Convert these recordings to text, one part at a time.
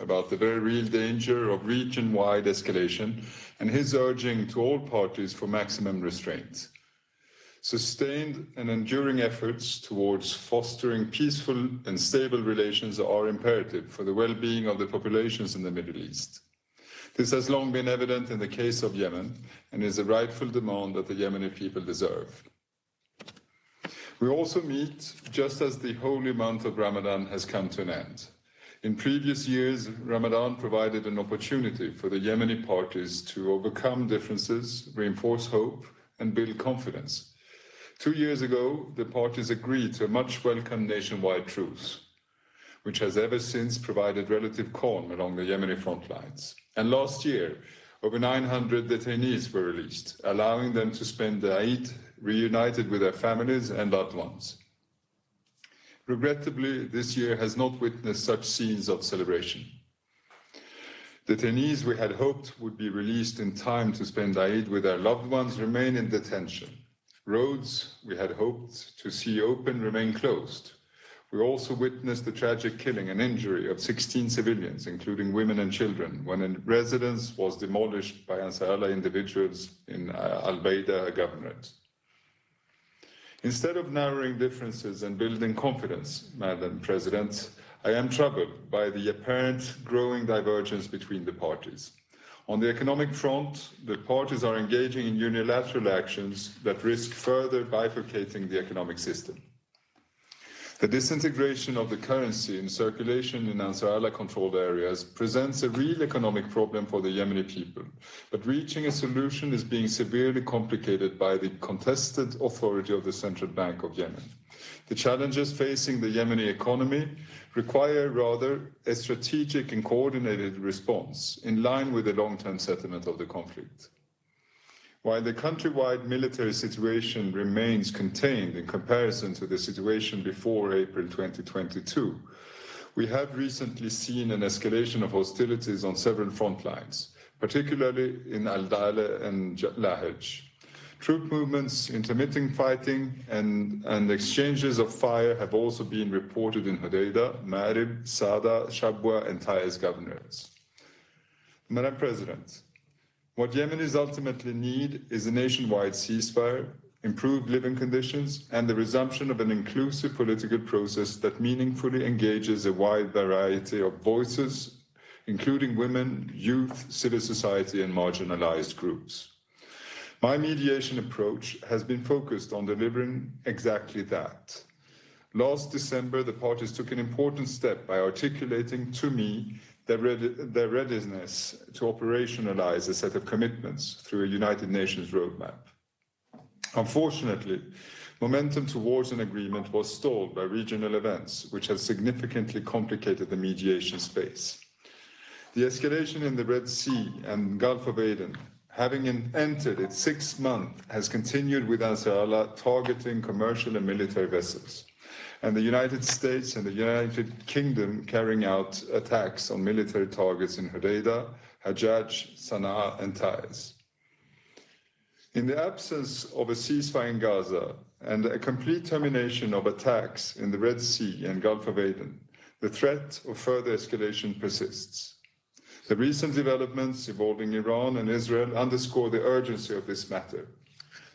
about the very real danger of region-wide escalation and his urging to all parties for maximum restraint. Sustained and enduring efforts towards fostering peaceful and stable relations are imperative for the well-being of the populations in the Middle East. This has long been evident in the case of Yemen and is a rightful demand that the Yemeni people deserve. We also meet just as the holy month of Ramadan has come to an end. In previous years, Ramadan provided an opportunity for the Yemeni parties to overcome differences, reinforce hope, and build confidence. 2 years ago, the parties agreed to a much welcome nationwide truce, which has ever since provided relative calm along the Yemeni front lines. And last year, over 900 detainees were released, allowing them to spend the Eid reunited with their families and loved ones. Regrettably, this year has not witnessed such scenes of celebration. Detainees we had hoped would be released in time to spend Eid with their loved ones remain in detention. Roads we had hoped to see open remain closed. We also witnessed the tragic killing and injury of 16 civilians, including women and children, when a residence was demolished by Ansar Allah individuals in Al-Baida governorate. Instead of narrowing differences and building confidence, Madam President, I am troubled by the apparent growing divergence between the parties. On the economic front, the parties are engaging in unilateral actions that risk further bifurcating the economic system. The disintegration of the currency in circulation in Ansar Allah-controlled areas presents a real economic problem for the Yemeni people, but reaching a solution is being severely complicated by the contested authority of the Central Bank of Yemen. The challenges facing the Yemeni economy require rather a strategic and coordinated response in line with the long-term settlement of the conflict. While the countrywide military situation remains contained in comparison to the situation before April 2022, we have recently seen an escalation of hostilities on several front lines, particularly in Al-Dala and Lahej. Troop movements, intermittent fighting, and exchanges of fire have also been reported in Hodeidah, Marib, Sada, Shabwa, and Taiz governorates. Madam President, what Yemenis ultimately need is a nationwide ceasefire, improved living conditions, and the resumption of an inclusive political process that meaningfully engages a wide variety of voices, including women, youth, civil society, and marginalized groups. My mediation approach has been focused on delivering exactly that. Last December, the parties took an important step by articulating to me their readiness to operationalize a set of commitments through a United Nations roadmap. Unfortunately, momentum towards an agreement was stalled by regional events, which have significantly complicated the mediation space. The escalation in the Red Sea and Gulf of Aden, having entered its 6th month, has continued with Ansar Allah targeting commercial and military vessels, and the United States and the United Kingdom carrying out attacks on military targets in Hodeidah, Hajjaj, Sana'a, and Taiz. In the absence of a ceasefire in Gaza and a complete termination of attacks in the Red Sea and Gulf of Aden, the threat of further escalation persists. The recent developments involving Iran and Israel underscore the urgency of this matter.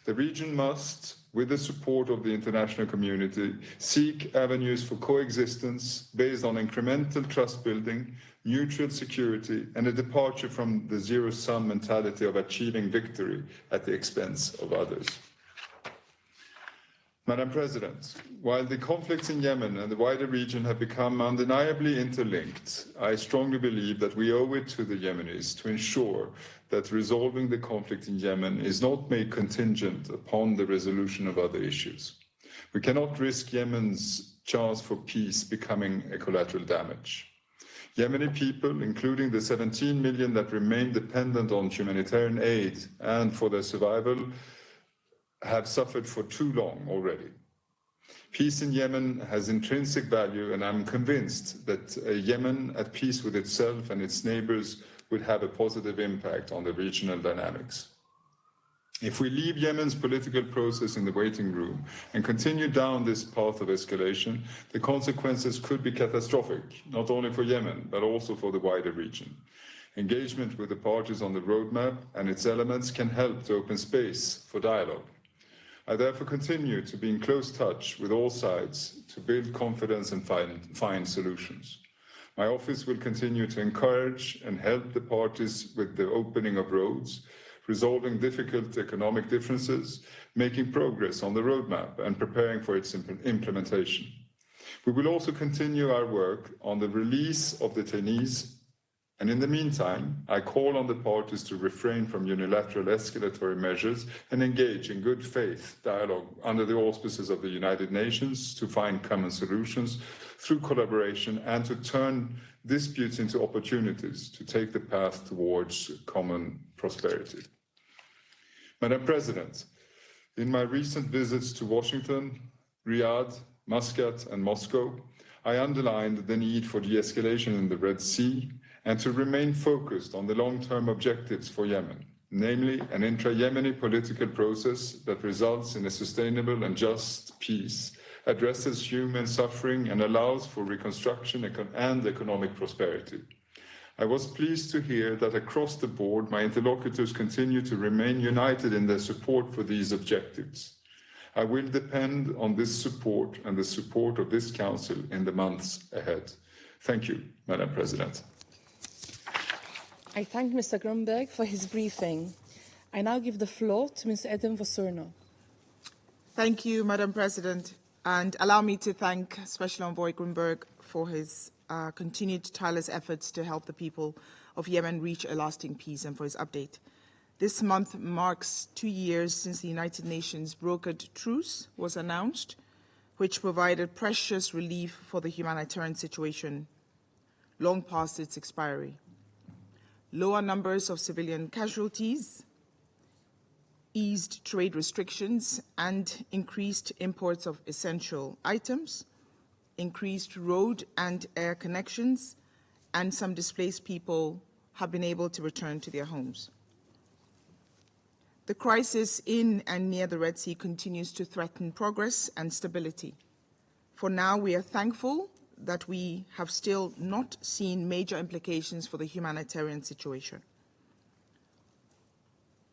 The region must, with the support of the international community, seek avenues for coexistence based on incremental trust building, mutual security, and a departure from the zero-sum mentality of achieving victory at the expense of others. Madam President, while the conflicts in Yemen and the wider region have become undeniably interlinked, I strongly believe that we owe it to the Yemenis to ensure that resolving the conflict in Yemen is not made contingent upon the resolution of other issues. We cannot risk Yemen's chance for peace becoming a collateral damage. Yemeni people, including the 17 million that remain dependent on humanitarian aid and for their survival, have suffered for too long already. Peace in Yemen has intrinsic value, and I'm convinced that a Yemen at peace with itself and its neighbors would have a positive impact on the regional dynamics. If we leave Yemen's political process in the waiting room and continue down this path of escalation, the consequences could be catastrophic, not only for Yemen, but also for the wider region. Engagement with the parties on the roadmap and its elements can help to open space for dialogue. I therefore continue to be in close touch with all sides to build confidence and find solutions. My office will continue to encourage and help the parties with the opening of roads, resolving difficult economic differences, making progress on the roadmap and preparing for its implementation. We will also continue our work on the release of detainees, and in the meantime, I call on the parties to refrain from unilateral escalatory measures and engage in good faith dialogue under the auspices of the United Nations to find common solutions through collaboration and to turn disputes into opportunities to take the path towards common prosperity. Madam President, in my recent visits to Washington, Riyadh, Muscat and Moscow, I underlined the need for de-escalation in the Red Sea and to remain focused on the long-term objectives for Yemen, namely an intra-Yemeni political process that results in a sustainable and just peace, addresses human suffering and allows for reconstruction and economic prosperity. I was pleased to hear that across the board, my interlocutors continue to remain united in their support for these objectives. I will depend on this support and the support of this Council in the months ahead. Thank you, Madam President. I thank Mr. Grunberg for his briefing. I now give the floor to Ms. Eden Vosurno. Thank you, Madam President. And allow me to thank Special Envoy Grunberg for his continued tireless efforts to help the people of Yemen reach a lasting peace and for his update. This month marks 2 years since the United Nations brokered truce was announced, which provided precious relief for the humanitarian situation long past its expiry. Lower numbers of civilian casualties, eased trade restrictions, and increased imports of essential items, increased road and air connections, and some displaced people have been able to return to their homes. The crisis in and near the Red Sea continues to threaten progress and stability. For now, we are thankful that we have still not seen major implications for the humanitarian situation.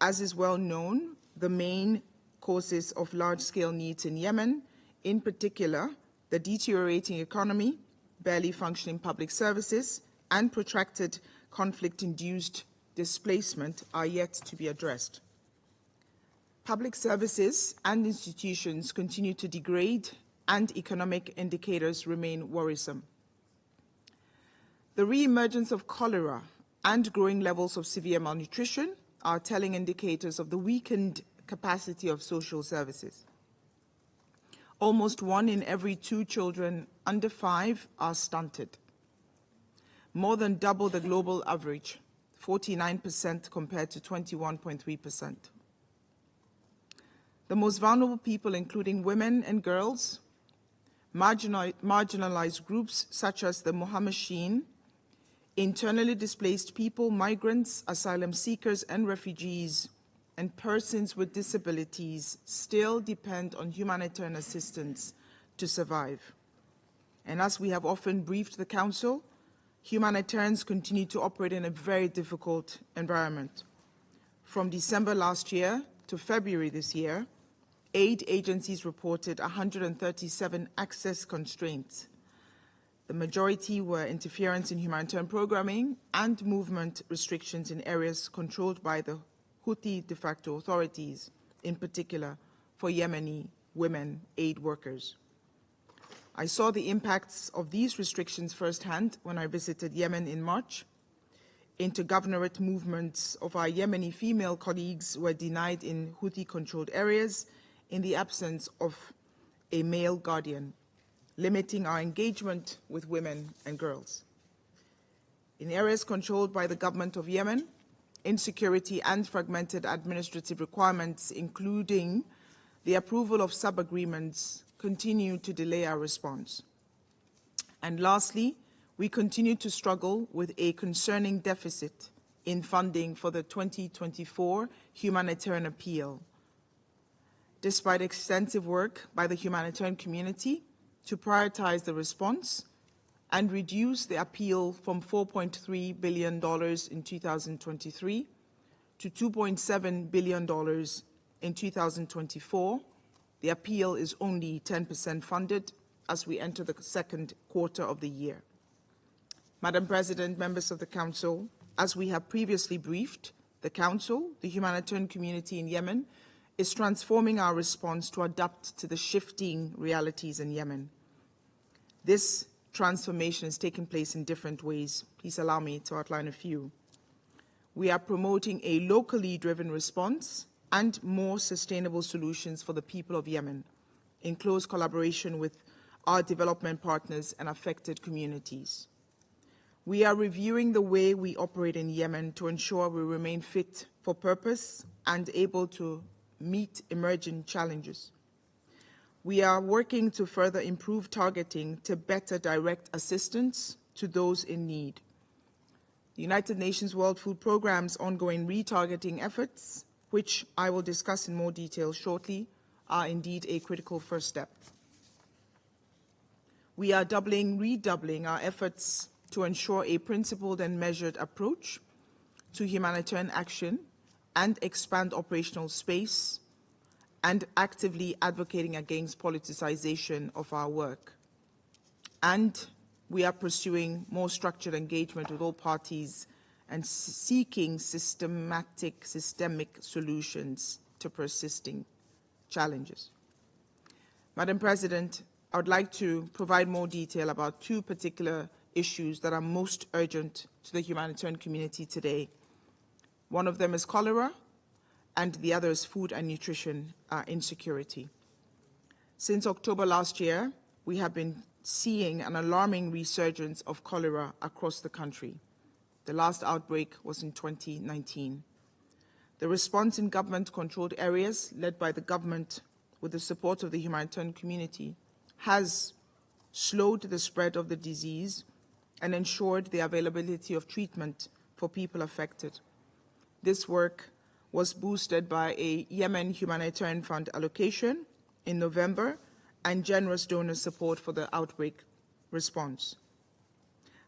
As is well known, the main causes of large-scale needs in Yemen, in particular, the deteriorating economy, barely functioning public services, and protracted conflict-induced displacement are yet to be addressed. Public services and institutions continue to degrade, and economic indicators remain worrisome. The re-emergence of cholera and growing levels of severe malnutrition are telling indicators of the weakened capacity of social services. Almost 1 in every 2 children under 5 are stunted, more than double the global average, 49% compared to 21.3%. The most vulnerable people, including women and girls, marginalized groups such as the Muhammadin, internally displaced people, migrants, asylum seekers and refugees, and persons with disabilities still depend on humanitarian assistance to survive. And as we have often briefed the Council, humanitarians continue to operate in a very difficult environment. From December last year to February this year, aid agencies reported 137 access constraints. The majority were interference in humanitarian programming and movement restrictions in areas controlled by the Houthi de facto authorities, in particular for Yemeni women aid workers. I saw the impacts of these restrictions firsthand when I visited Yemen in March. Intergovernorate movements of our Yemeni female colleagues were denied in Houthi-controlled areas in the absence of a male guardian, limiting our engagement with women and girls. In areas controlled by the government of Yemen, insecurity and fragmented administrative requirements, including the approval of sub-agreements, continue to delay our response. And lastly, we continue to struggle with a concerning deficit in funding for the 2024 humanitarian appeal, despite extensive work by the humanitarian community to prioritize the response and reduce the appeal from $4.3 billion in 2023 to $2.7 billion in 2024. The appeal is only 10% funded as we enter the second quarter of the year. Madam President, members of the Council, as we have previously briefed, the Council, the humanitarian community in Yemen, is transforming our response to adapt to the shifting realities in Yemen. This transformation is taking place in different ways. Please allow me to outline a few. We are promoting a locally driven response and more sustainable solutions for the people of Yemen, in close collaboration with our development partners and affected communities. We are reviewing the way we operate in Yemen to ensure we remain fit for purpose and able to meet emerging challenges. We are working to further improve targeting to better direct assistance to those in need. The United Nations World Food Programme's ongoing retargeting efforts, which I will discuss in more detail shortly, are indeed a critical first step. We are redoubling our efforts to ensure a principled and measured approach to humanitarian action and expand operational space, and actively advocating against politicization of our work. And we are pursuing more structured engagement with all parties and seeking systemic solutions to persisting challenges. Madam President, I would like to provide more detail about two particular issues that are most urgent to the humanitarian community today. One of them is cholera, and the other is food and nutrition insecurity. Since October last year, we have been seeing an alarming resurgence of cholera across the country. The last outbreak was in 2019. The response in government-controlled areas, led by the government with the support of the humanitarian community, has slowed the spread of the disease and ensured the availability of treatment for people affected. This work was boosted by a Yemen Humanitarian Fund allocation in November and generous donor support for the outbreak response.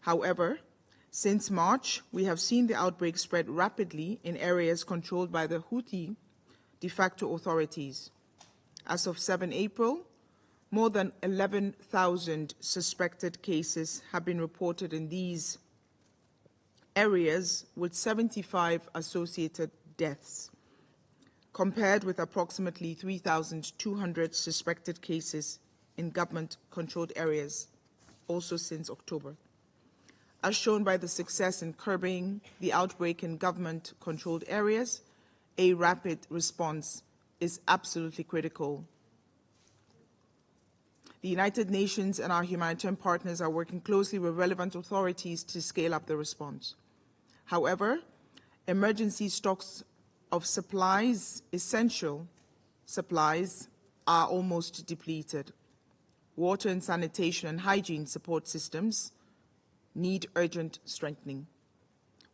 However, since March, we have seen the outbreak spread rapidly in areas controlled by the Houthi de facto authorities. As of 7 April, more than 11,000 suspected cases have been reported in these areas, with 75 associated deaths, compared with approximately 3,200 suspected cases in government-controlled areas, also since October. As shown by the success in curbing the outbreak in government-controlled areas, a rapid response is absolutely critical. The United Nations and our humanitarian partners are working closely with relevant authorities to scale up the response. However, emergency stocks of supplies, essential supplies, are almost depleted. Water and sanitation and hygiene support systems need urgent strengthening.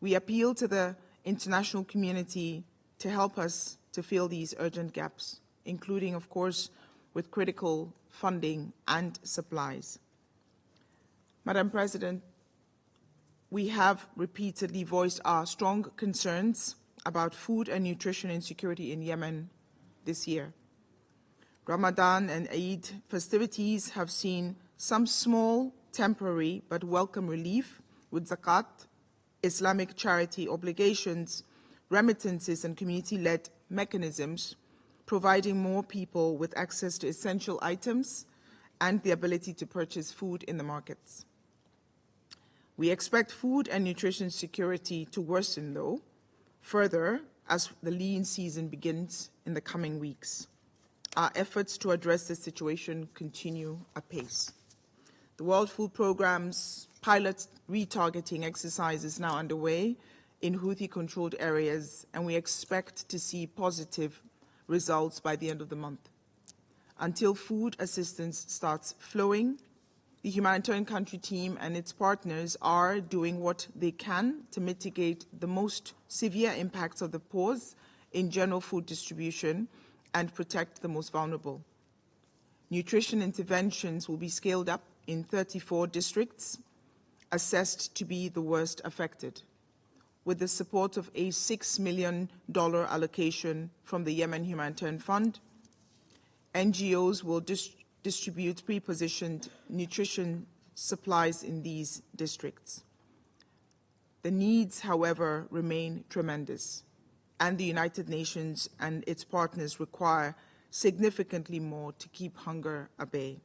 We appeal to the international community to help us to fill these urgent gaps, including, of course, with critical funding and supplies. Madam President, we have repeatedly voiced our strong concerns about food and nutrition insecurity in Yemen this year. Ramadan and Eid festivities have seen some small, temporary, but welcome relief with zakat, Islamic charity obligations, remittances, and community-led mechanisms, providing more people with access to essential items and the ability to purchase food in the markets. We expect food and nutrition security to worsen, though, further as the lean season begins in the coming weeks. Our efforts to address this situation continue apace. The World Food Programme's pilot retargeting exercise is now underway in Houthi-controlled areas, and we expect to see positive results by the end of the month. Until food assistance starts flowing, The humanitarian country team and its partners are doing what they can to mitigate the most severe impacts of the pause in general food distribution and protect the most vulnerable. Nutrition interventions will be scaled up in 34 districts, assessed to be the worst affected, with the support of a $6 million allocation from the Yemen Humanitarian Fund. NGOs will distribute pre-positioned nutrition supplies in these districts. The needs, however, remain tremendous, and the United Nations and its partners require significantly more to keep hunger at bay.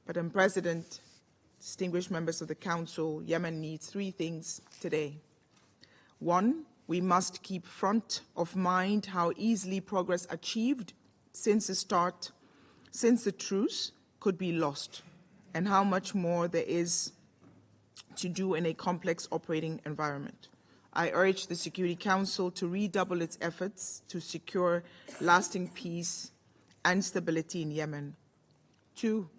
Madam President, distinguished members of the Council, Yemen needs three things today. One, we must keep front of mind how easily progress achieved since the truce could be lost, and how much more there is to do in a complex operating environment. I urge the Security Council to redouble its efforts to secure lasting peace and stability in Yemen. Two,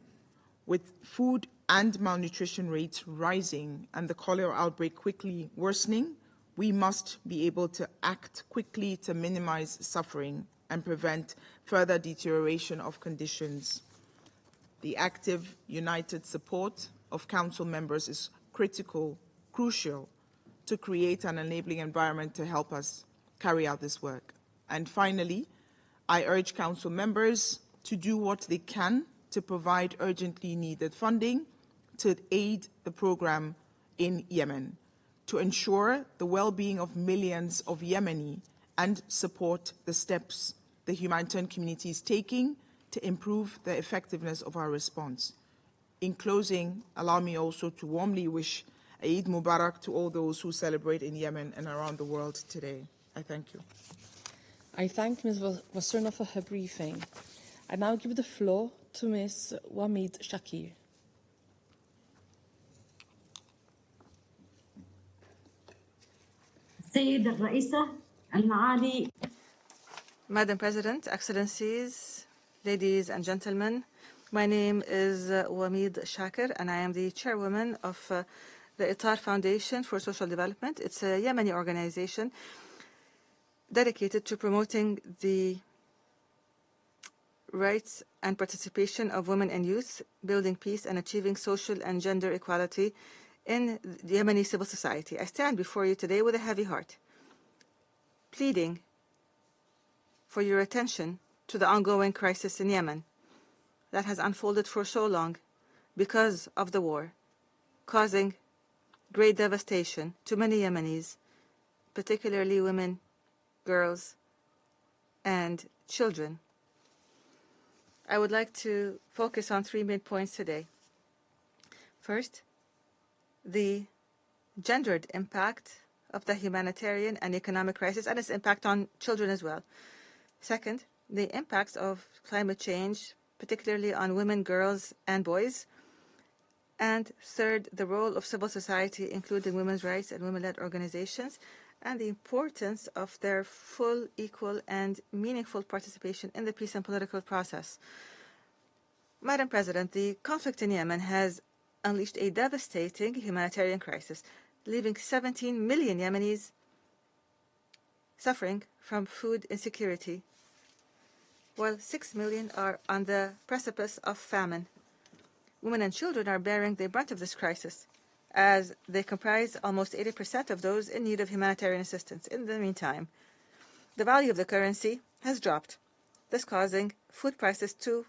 with food and malnutrition rates rising and the cholera outbreak quickly worsening, we must be able to act quickly to minimize suffering and prevent further deterioration of conditions. The active, united support of Council members is crucial to create an enabling environment to help us carry out this work. And finally, I urge Council members to do what they can to provide urgently needed funding to aid the program in Yemen, to ensure the well-being of millions of Yemeni and support the steps the humanitarian community is taking to improve the effectiveness of our response. In closing, allow me also to warmly wish Eid Mubarak to all those who celebrate in Yemen and around the world today. I thank you. I thank Ms. Wasserna for her briefing. I now give the floor to Ms. Wamid Shakir. السيدة الرئيسة المعالي Madam President, Excellencies, ladies and gentlemen, my name is Wamid Shakir, and I am the chairwoman of the Itar Foundation for Social Development. It's a Yemeni organization dedicated to promoting the rights and participation of women and youth, building peace and achieving social and gender equality in the Yemeni civil society. I stand before you today with a heavy heart, pleading for your attention to the ongoing crisis in Yemen that has unfolded for so long because of the war, causing great devastation to many Yemenis, particularly women, girls, and children. I would like to focus on three main points today. First, the gendered impact of the humanitarian and economic crisis and its impact on children as well. Second, the impacts of climate change, particularly on women, girls, and boys. And third, the role of civil society, including women's rights and women-led organizations, and the importance of their full, equal, and meaningful participation in the peace and political process. Madam President, the conflict in Yemen has unleashed a devastating humanitarian crisis, leaving 17 million Yemenis suffering from food insecurity, while 6 million are on the precipice of famine. Women and children are bearing the brunt of this crisis, as they comprise almost 80% of those in need of humanitarian assistance. In the meantime, the value of the currency has dropped, thus causing food prices to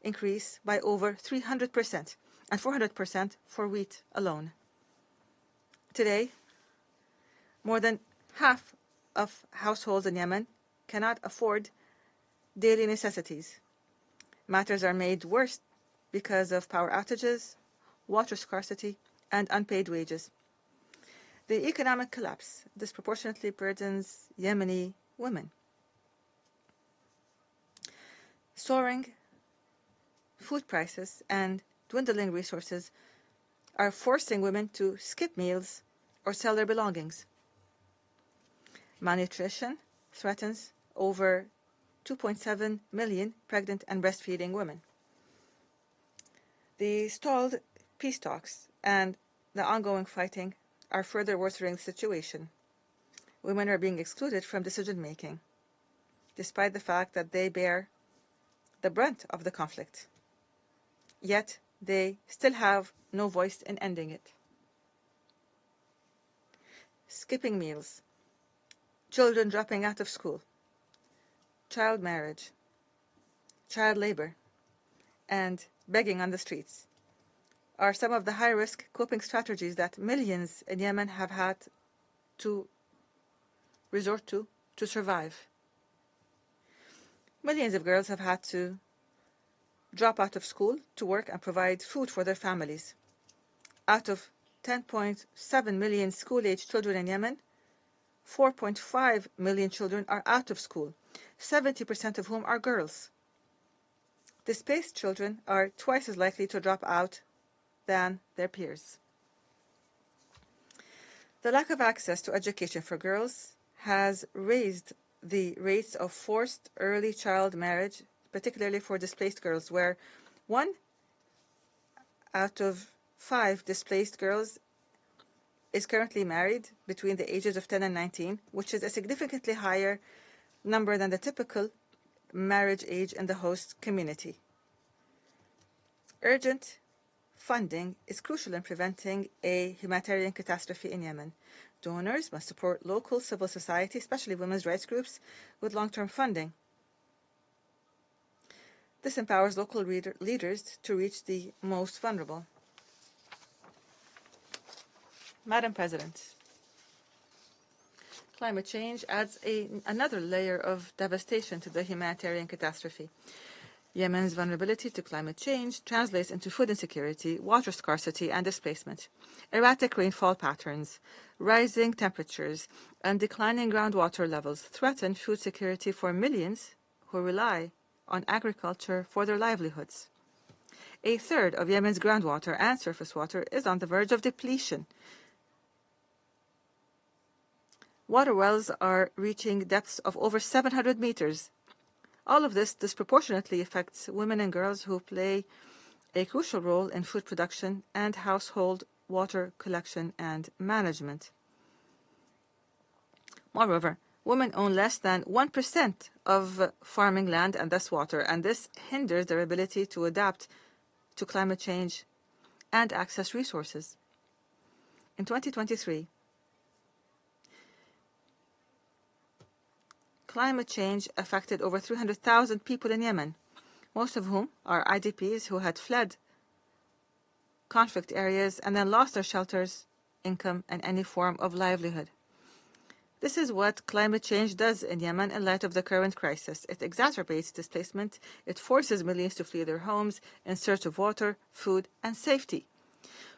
increase by over 300% and 400% for wheat alone. Today, more than half of households in Yemen cannot afford daily necessities. Matters are made worse because of power outages, water scarcity, and unpaid wages. The economic collapse disproportionately burdens Yemeni women. Soaring food prices and dwindling resources are forcing women to skip meals or sell their belongings. Malnutrition threatens over 2.7 million pregnant and breastfeeding women. The stalled peace talks and the ongoing fighting are further worsening the situation. Women are being excluded from decision-making, despite the fact that they bear the brunt of the conflict. Yet, they still have no voice in ending it. Skipping meals, children dropping out of school, child marriage, child labor, and begging on the streets are some of the high-risk coping strategies that millions in Yemen have had to resort to survive. Millions of girls have had to drop out of school to work and provide food for their families. Out of 10.7 million school-aged children in Yemen, 4.5 million children are out of school, 70% of whom are girls. Displaced children are twice as likely to drop out than their peers. The lack of access to education for girls has raised the rates of forced early child marriage, particularly for displaced girls, where 1 out of 5 displaced girls is currently married between the ages of 10 and 19, which is a significantly higher number than the typical marriage age in the host community. Urgent funding is crucial in preventing a humanitarian catastrophe in Yemen. Donors must support local civil society, especially women's rights groups, with long-term funding. This empowers local leaders to reach the most vulnerable. Madam President, climate change adds another layer of devastation to the humanitarian catastrophe. Yemen's vulnerability to climate change translates into food insecurity, water scarcity, and displacement. Erratic rainfall patterns, rising temperatures, and declining groundwater levels threaten food security for millions who rely on agriculture for their livelihoods. A third of Yemen's groundwater and surface water is on the verge of depletion. Water wells are reaching depths of over 700 meters. All of this disproportionately affects women and girls who play a crucial role in food production and household water collection and management. Moreover, women own less than 1% of farming land and thus water, and this hinders their ability to adapt to climate change and access resources. In 2023, climate change affected over 300,000 people in Yemen, most of whom are IDPs who had fled conflict areas and then lost their shelters, income, and any form of livelihood. This is what climate change does in Yemen in light of the current crisis. It exacerbates displacement. It forces millions to flee their homes in search of water, food, and safety.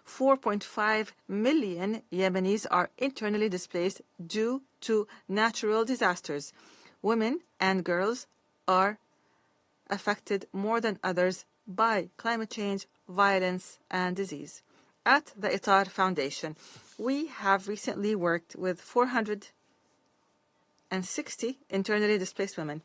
4.5 million Yemenis are internally displaced due to natural disasters. Women and girls are affected more than others by climate change, violence, and disease. At the ITAR Foundation, we have recently worked with 460 internally displaced women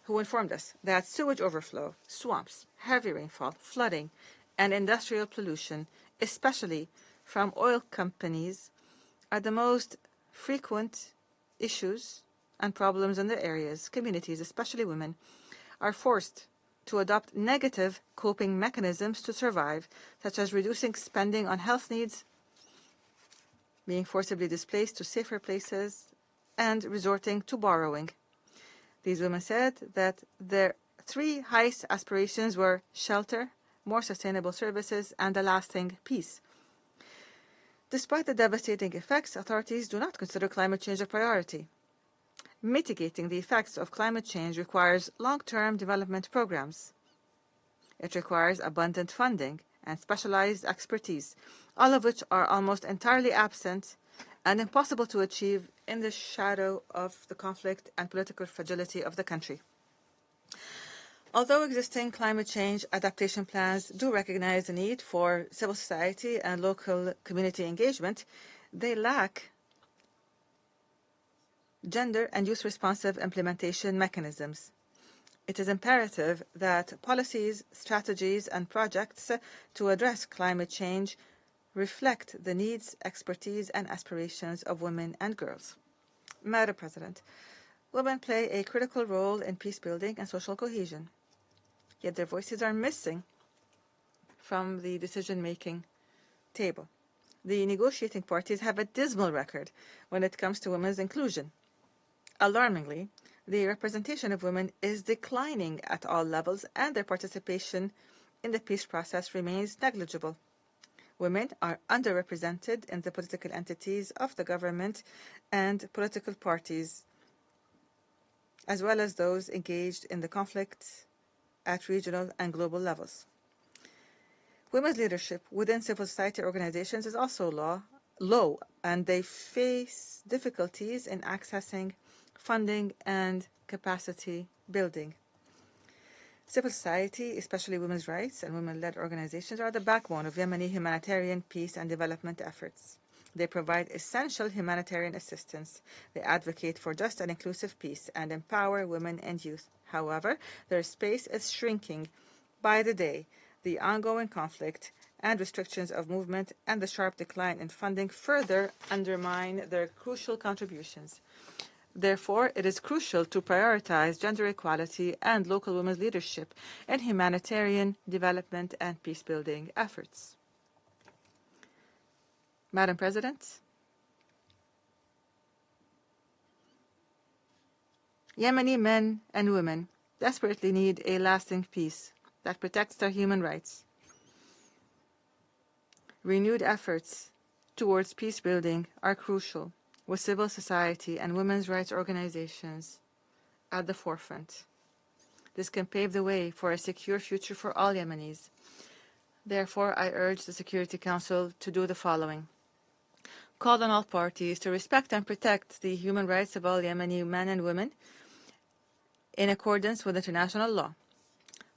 who informed us that sewage overflow, swamps, heavy rainfall, flooding, and industrial pollution, especially from oil companies, are the most frequent issues and problems in their areas. Communities, especially women, are forced to adopt negative coping mechanisms to survive, such as reducing spending on health needs, being forcibly displaced to safer places, and resorting to borrowing. These women said that their 3 highest aspirations were shelter, more sustainable services, and a lasting peace. Despite the devastating effects, authorities do not consider climate change a priority. Mitigating the effects of climate change requires long-term development programs. It requires abundant funding and specialized expertise, all of which are almost entirely absent and impossible to achieve in the shadow of the conflict and political fragility of the country. Although existing climate change adaptation plans do recognize the need for civil society and local community engagement, they lack gender and youth-responsive implementation mechanisms. It is imperative that policies, strategies, and projects to address climate change reflect the needs, expertise, and aspirations of women and girls. Madam President, women play a critical role in peace building and social cohesion, yet their voices are missing from the decision-making table. The negotiating parties have a dismal record when it comes to women's inclusion. Alarmingly, the representation of women is declining at all levels, and their participation in the peace process remains negligible. Women are underrepresented in the political entities of the government and political parties, as well as those engaged in the conflict at regional and global levels. Women's leadership within civil society organizations is also low, and they face difficulties in accessing funding and capacity building. Civil society, especially women's rights and women-led organizations, are the backbone of Yemeni humanitarian peace and development efforts. They provide essential humanitarian assistance. They advocate for just and inclusive peace and empower women and youth. However, their space is shrinking by the day. The ongoing conflict and restrictions of movement and the sharp decline in funding further undermine their crucial contributions. Therefore, it is crucial to prioritize gender equality and local women's leadership in humanitarian development and peace-building efforts. Madam President, Yemeni men and women desperately need a lasting peace that protects their human rights. Renewed efforts towards peace building are crucial, with civil society and women's rights organizations at the forefront. This can pave the way for a secure future for all Yemenis. Therefore, I urge the Security Council to do the following. Call on all parties to respect and protect the human rights of all Yemeni men and women in accordance with international law.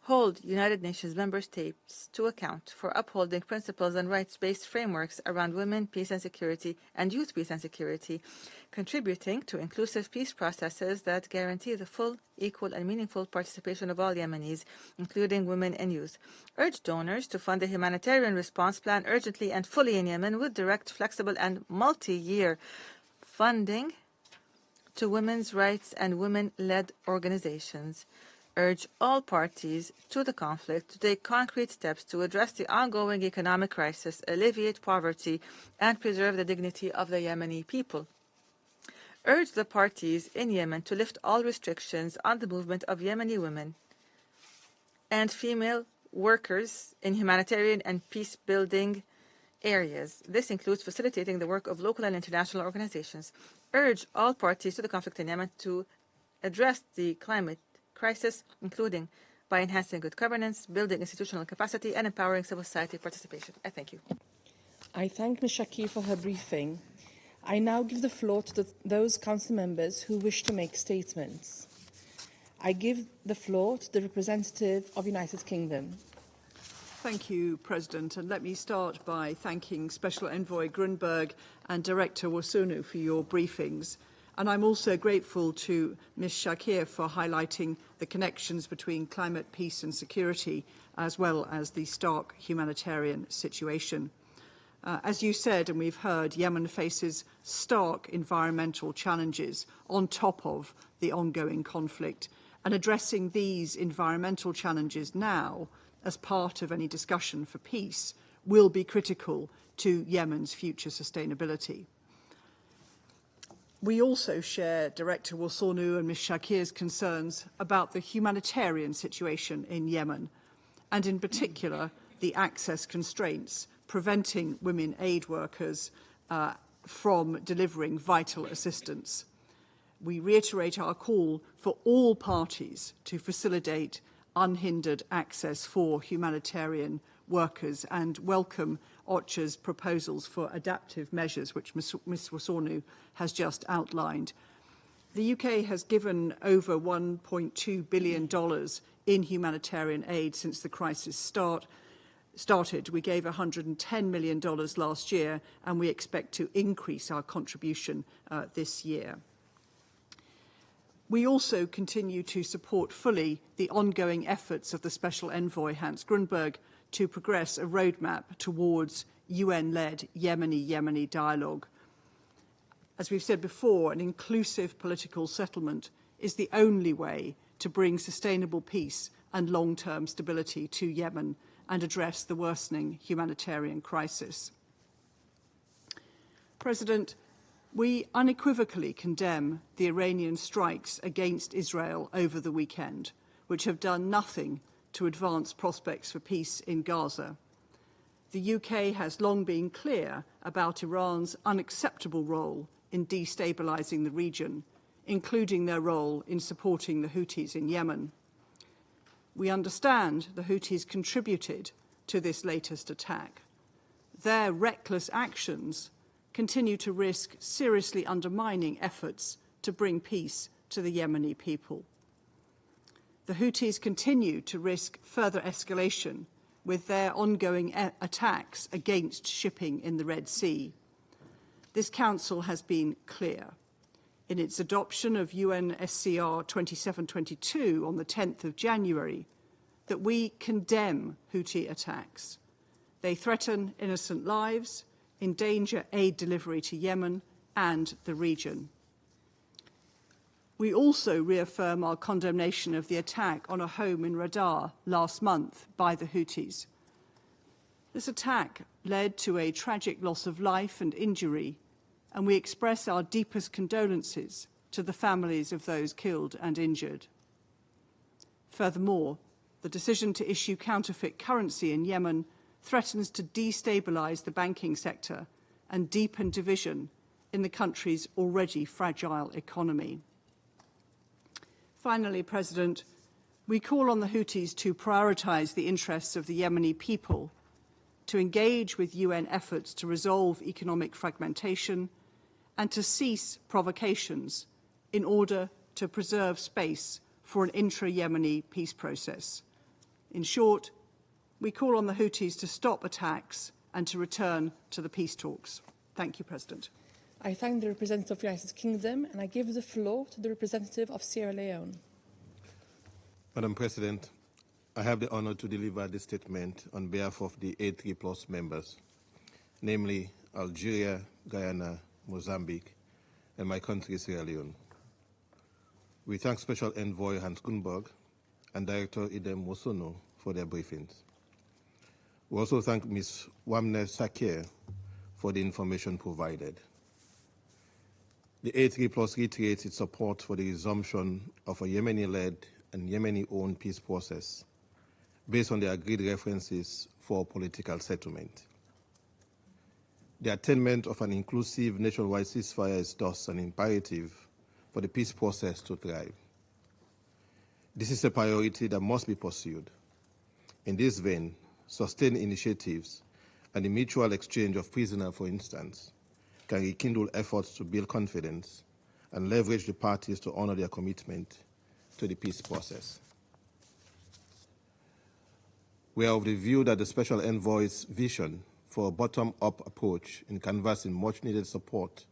Hold United Nations member states to account for upholding principles and rights-based frameworks around women, peace and security, and youth peace and security, contributing to inclusive peace processes that guarantee the full, equal, and meaningful participation of all Yemenis, including women and youth. Urge donors to fund a humanitarian response plan urgently and fully in Yemen with direct, flexible, and multi-year funding to women's rights and women-led organizations. Urge all parties to the conflict to take concrete steps to address the ongoing economic crisis, alleviate poverty, and preserve the dignity of the Yemeni people. Urge the parties in Yemen to lift all restrictions on the movement of Yemeni women and female workers in humanitarian and peace-building areas. This includes facilitating the work of local and international organizations. Urge all parties to the conflict in Yemen to address the climate crisis, including by enhancing good governance, building institutional capacity, and empowering civil society participation. I thank you. I thank Ms. Shaki for her briefing. I now give the floor to those council members who wish to make statements. I give the floor to the representative of United Kingdom. Thank you, President. And let me start by thanking Special Envoy Grunberg and Director Wasunu for your briefings. And I'm also grateful to Ms. Shakir for highlighting the connections between climate, peace and security, as well as the stark humanitarian situation. As you said, and we've heard, Yemen faces stark environmental challenges on top of the ongoing conflict. And addressing these environmental challenges now, as part of any discussion for peace, will be critical to Yemen's future sustainability. We also share Director Wasunu and Ms. Shakir's concerns about the humanitarian situation in Yemen, and in particular the access constraints preventing women aid workers from delivering vital assistance. We reiterate our call for all parties to facilitate unhindered access for humanitarian workers and welcome OCHA's proposals for adaptive measures, which Ms. Wasunu has just outlined. The UK has given over $1.2 billion in humanitarian aid since the crisis started. We gave $110 million last year, and we expect to increase our contribution this year. We also continue to support fully the ongoing efforts of the Special Envoy Hans Grundberg to progress a roadmap towards UN-led Yemeni dialogue. As we've said before, an inclusive political settlement is the only way to bring sustainable peace and long-term stability to Yemen and address the worsening humanitarian crisis. President, we unequivocally condemn the Iranian strikes against Israel over the weekend, which have done nothing to advance prospects for peace in Gaza. The UK has long been clear about Iran's unacceptable role in destabilising the region, including their role in supporting the Houthis in Yemen. We understand the Houthis contributed to this latest attack. Their reckless actions continue to risk seriously undermining efforts to bring peace to the Yemeni people. The Houthis continue to risk further escalation with their ongoing attacks against shipping in the Red Sea. This Council has been clear. In its adoption of UNSCR 2722 on the 10th of January, that we condemn Houthi attacks. They threaten innocent lives, endanger aid delivery to Yemen and the region. We also reaffirm our condemnation of the attack on a home in Radar last month by the Houthis. This attack led to a tragic loss of life and injury, and we express our deepest condolences to the families of those killed and injured. Furthermore, the decision to issue counterfeit currency in Yemen threatens to destabilise the banking sector and deepen division in the country's already fragile economy. Finally, President, we call on the Houthis to prioritise the interests of the Yemeni people, to engage with UN efforts to resolve economic fragmentation, and to cease provocations in order to preserve space for an intra-Yemeni peace process. In short, we call on the Houthis to stop attacks and to return to the peace talks. Thank you, President. I thank the representative of the United Kingdom, and I give the floor to the representative of Sierra Leone. Madam President, I have the honor to deliver this statement on behalf of the A3+ members, namely Algeria, Guyana, Mozambique, and my country, Sierra Leone. We thank Special Envoy Hans Grundberg and Director Idem Wosono for their briefings. We also thank Ms. Wamne Sakir for the information provided. The A3+ reiterates its support for the resumption of a Yemeni-led and Yemeni-owned peace process based on the agreed references for political settlement. The attainment of an inclusive nationwide ceasefire is thus an imperative for the peace process to thrive. This is a priority that must be pursued. In this vein, sustained initiatives and the mutual exchange of prisoners, for instance, can rekindle efforts to build confidence and leverage the parties to honor their commitment to the peace process. We are of the view that the Special Envoy's vision for a bottom-up approach in canvassing much-needed support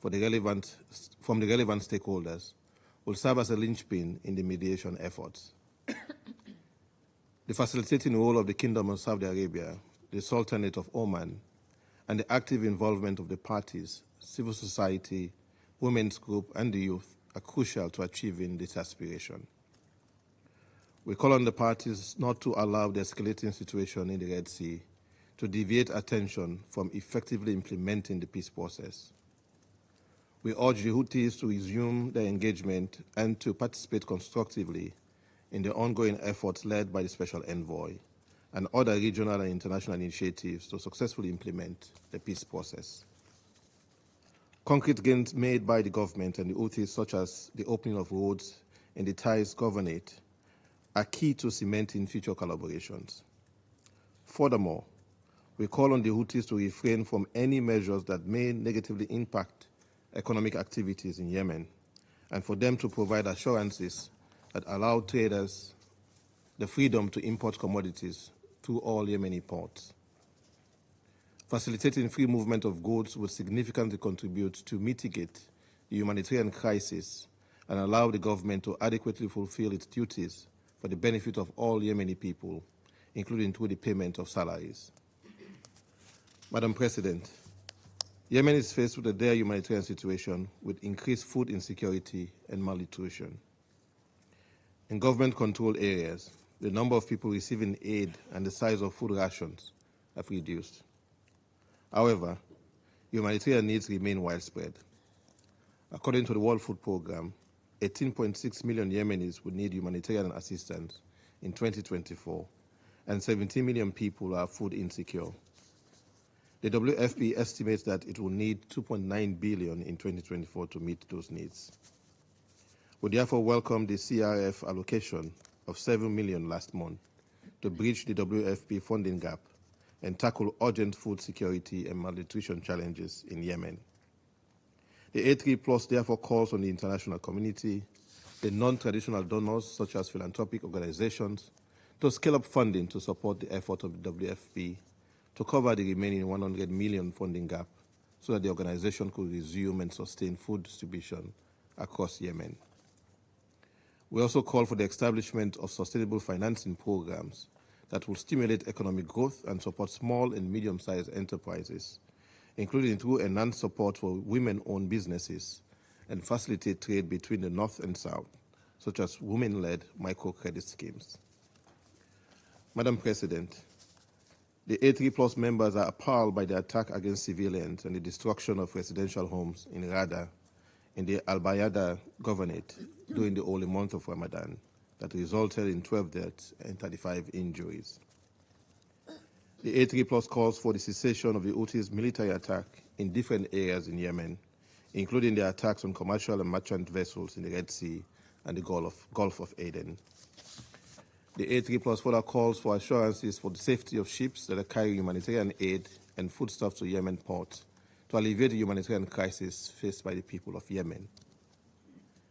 from the relevant stakeholders will serve as a linchpin in the mediation efforts. The facilitating role of the Kingdom of Saudi Arabia, the Sultanate of Oman, and the active involvement of the parties, civil society, women's group, and the youth are crucial to achieving this aspiration. We call on the parties not to allow the escalating situation in the Red Sea to deviate attention from effectively implementing the peace process. We urge the Houthis to resume their engagement and to participate constructively in the ongoing efforts led by the Special Envoy and other regional and international initiatives to successfully implement the peace process. Concrete gains made by the government and the Houthis, such as the opening of roads in the Taiz Governorate, are key to cementing future collaborations. Furthermore, we call on the Houthis to refrain from any measures that may negatively impact economic activities in Yemen, and for them to provide assurances that allow traders the freedom to import commodities through all Yemeni ports. Facilitating free movement of goods would significantly contribute to mitigate the humanitarian crisis and allow the government to adequately fulfill its duties for the benefit of all Yemeni people, including through the payment of salaries. Madam President, Yemen is faced with a dire humanitarian situation with increased food insecurity and malnutrition. In government-controlled areas, the number of people receiving aid and the size of food rations have reduced. However, humanitarian needs remain widespread. According to the World Food Programme, 18.6 million Yemenis would need humanitarian assistance in 2024, and 17 million people are food insecure. The WFP estimates that it will need 2.9 billion in 2024 to meet those needs. We therefore welcome the CRF allocation of 7 million last month to bridge the WFP funding gap and tackle urgent food security and malnutrition challenges in Yemen. The A3 Plus therefore calls on the international community, the non-traditional donors such as philanthropic organizations, to scale up funding to support the effort of the WFP to cover the remaining 100 million funding gap so that the organization could resume and sustain food distribution across Yemen. We also call for the establishment of sustainable financing programs that will stimulate economic growth and support small and medium-sized enterprises, including through enhanced support for women-owned businesses and facilitate trade between the North and South, such as women-led microcredit schemes. Madam President, the A3 Plus members are appalled by the attack against civilians and the destruction of residential homes in Rada, in the Al-Bayada Governorate during the holy month of Ramadan that resulted in 12 deaths and 35 injuries. The A3 Plus calls for the cessation of the Houthis' military attack in different areas in Yemen, including the attacks on commercial and merchant vessels in the Red Sea and the Gulf of Aden. The A3 Plus further calls for assurances for the safety of ships that are carrying humanitarian aid and foodstuffs to Yemen ports to alleviate the humanitarian crisis faced by the people of Yemen.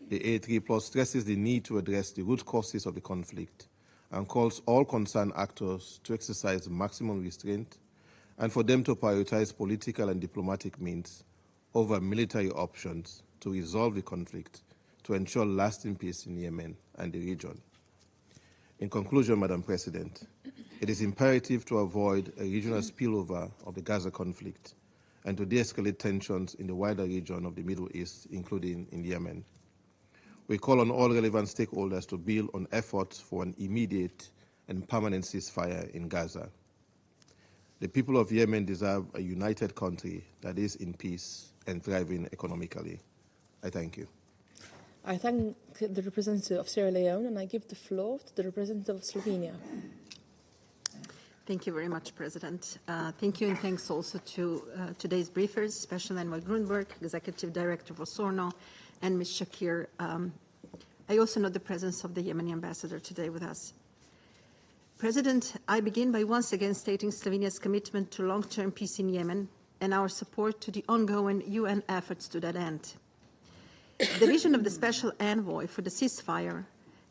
The A3 Plus stresses the need to address the root causes of the conflict and calls all concerned actors to exercise maximum restraint and for them to prioritize political and diplomatic means over military options to resolve the conflict to ensure lasting peace in Yemen and the region. In conclusion, Madam President, it is imperative to avoid a regional spillover of the Gaza conflict and to de-escalate tensions in the wider region of the Middle East, including in Yemen. We call on all relevant stakeholders to build on efforts for an immediate and permanent ceasefire in Gaza. The people of Yemen deserve a united country that is in peace and thriving economically. I thank you. I thank the representative of Sierra Leone, and I give the floor to the representative of Slovenia. Thank you very much, President. Thank you, and thanks also to today's briefers, Special Envoy Grunberg, Executive Director for SORNO, and Ms. Shakir. I also note the presence of the Yemeni ambassador today with us. President, I begin by once again stating Slovenia's commitment to long-term peace in Yemen and our support to the ongoing UN efforts to that end. The vision of the Special Envoy for the ceasefire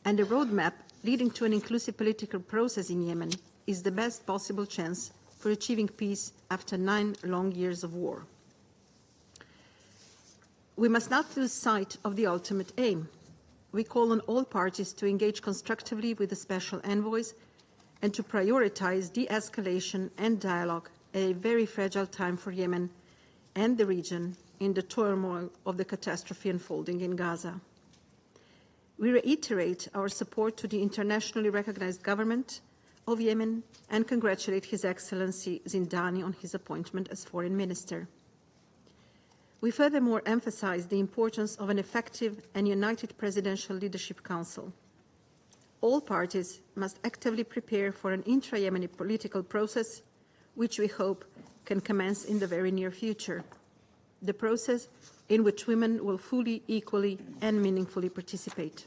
and the roadmap leading to an inclusive political process in Yemen is the best possible chance for achieving peace after 9 long years of war. We must not lose sight of the ultimate aim. We call on all parties to engage constructively with the Special Envoys and to prioritize de-escalation and dialogue at a very fragile time for Yemen and the region in the turmoil of the catastrophe unfolding in Gaza. We reiterate our support to the internationally recognized government of Yemen and congratulate His Excellency Zindani on his appointment as Foreign Minister. We furthermore emphasize the importance of an effective and united Presidential Leadership Council. All parties must actively prepare for an intra-Yemeni political process, which we hope can commence in the very near future. The process in which women will fully, equally, and meaningfully participate.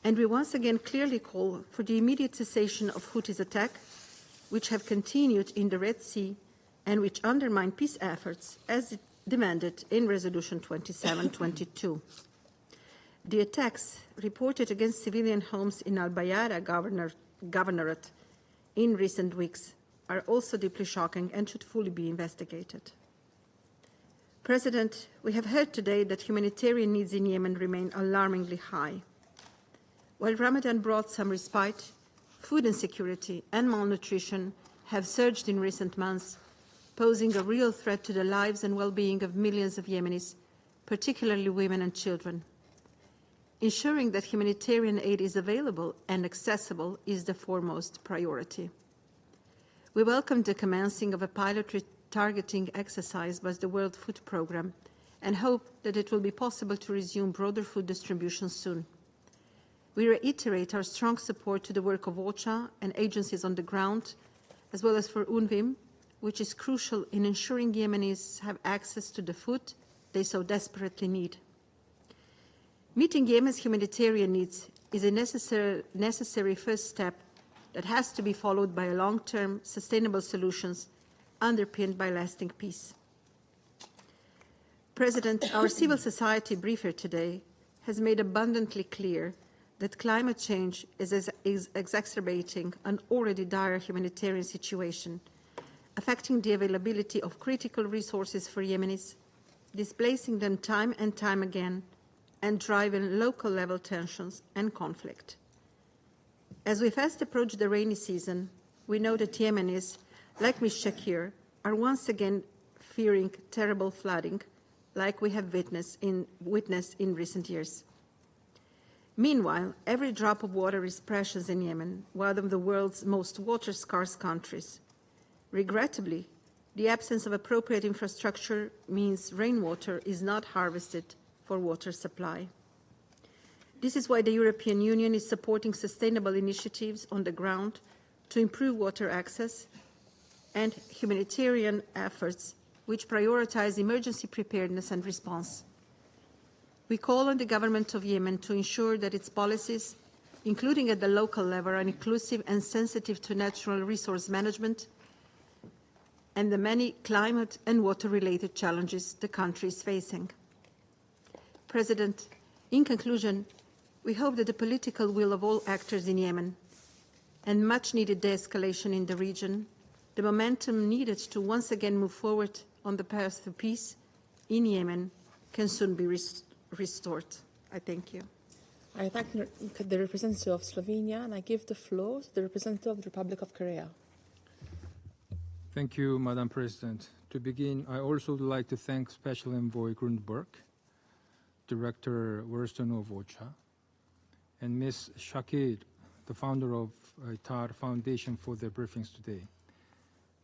And we once again clearly call for the immediate cessation of Houthis' attack, which have continued in the Red Sea and which undermine peace efforts as demanded in Resolution 2722. The attacks reported against civilian homes in Al-Bayada Governorate in recent weeks are also deeply shocking and should fully be investigated. President, we have heard today that humanitarian needs in Yemen remain alarmingly high. While Ramadan brought some respite, food insecurity and malnutrition have surged in recent months, posing a real threat to the lives and well-being of millions of Yemenis, particularly women and children. Ensuring that humanitarian aid is available and accessible is the foremost priority. We welcome the commencing of a pilot retargeting exercise by the World Food Programme and hope that it will be possible to resume broader food distribution soon. We reiterate our strong support to the work of OCHA and agencies on the ground, as well as for UNWIM, which is crucial in ensuring Yemenis have access to the food they so desperately need. Meeting Yemen's humanitarian needs is a necessary first step that has to be followed by long-term sustainable solutions underpinned by lasting peace. President, our civil society briefer today has made abundantly clear that climate change is exacerbating an already dire humanitarian situation, affecting the availability of critical resources for Yemenis, displacing them time and time again, and driving local-level tensions and conflict. As we fast approach the rainy season, we know that Yemenis, like Ms. Shakir, are once again fearing terrible flooding, like we have witnessed in recent years. Meanwhile, every drop of water is precious in Yemen, one of the world's most water-scarce countries. Regrettably, the absence of appropriate infrastructure means rainwater is not harvested for water supply. This is why the European Union is supporting sustainable initiatives on the ground to improve water access and humanitarian efforts which prioritize emergency preparedness and response. We call on the government of Yemen to ensure that its policies, including at the local level, are inclusive and sensitive to natural resource management and the many climate and water-related challenges the country is facing. President, in conclusion, we hope that the political will of all actors in Yemen and much-needed de-escalation in the region, the momentum needed to once again move forward on the path to peace in Yemen, can soon be restored. I thank you. I thank the representative of Slovenia, and I give the floor to the representative of the Republic of Korea. Thank you, Madam President. To begin, I also would like to thank Special Envoy Grundberg, Director Worston of OCHA, and Ms. Shakir, the founder of ITAR Foundation, for their briefings today.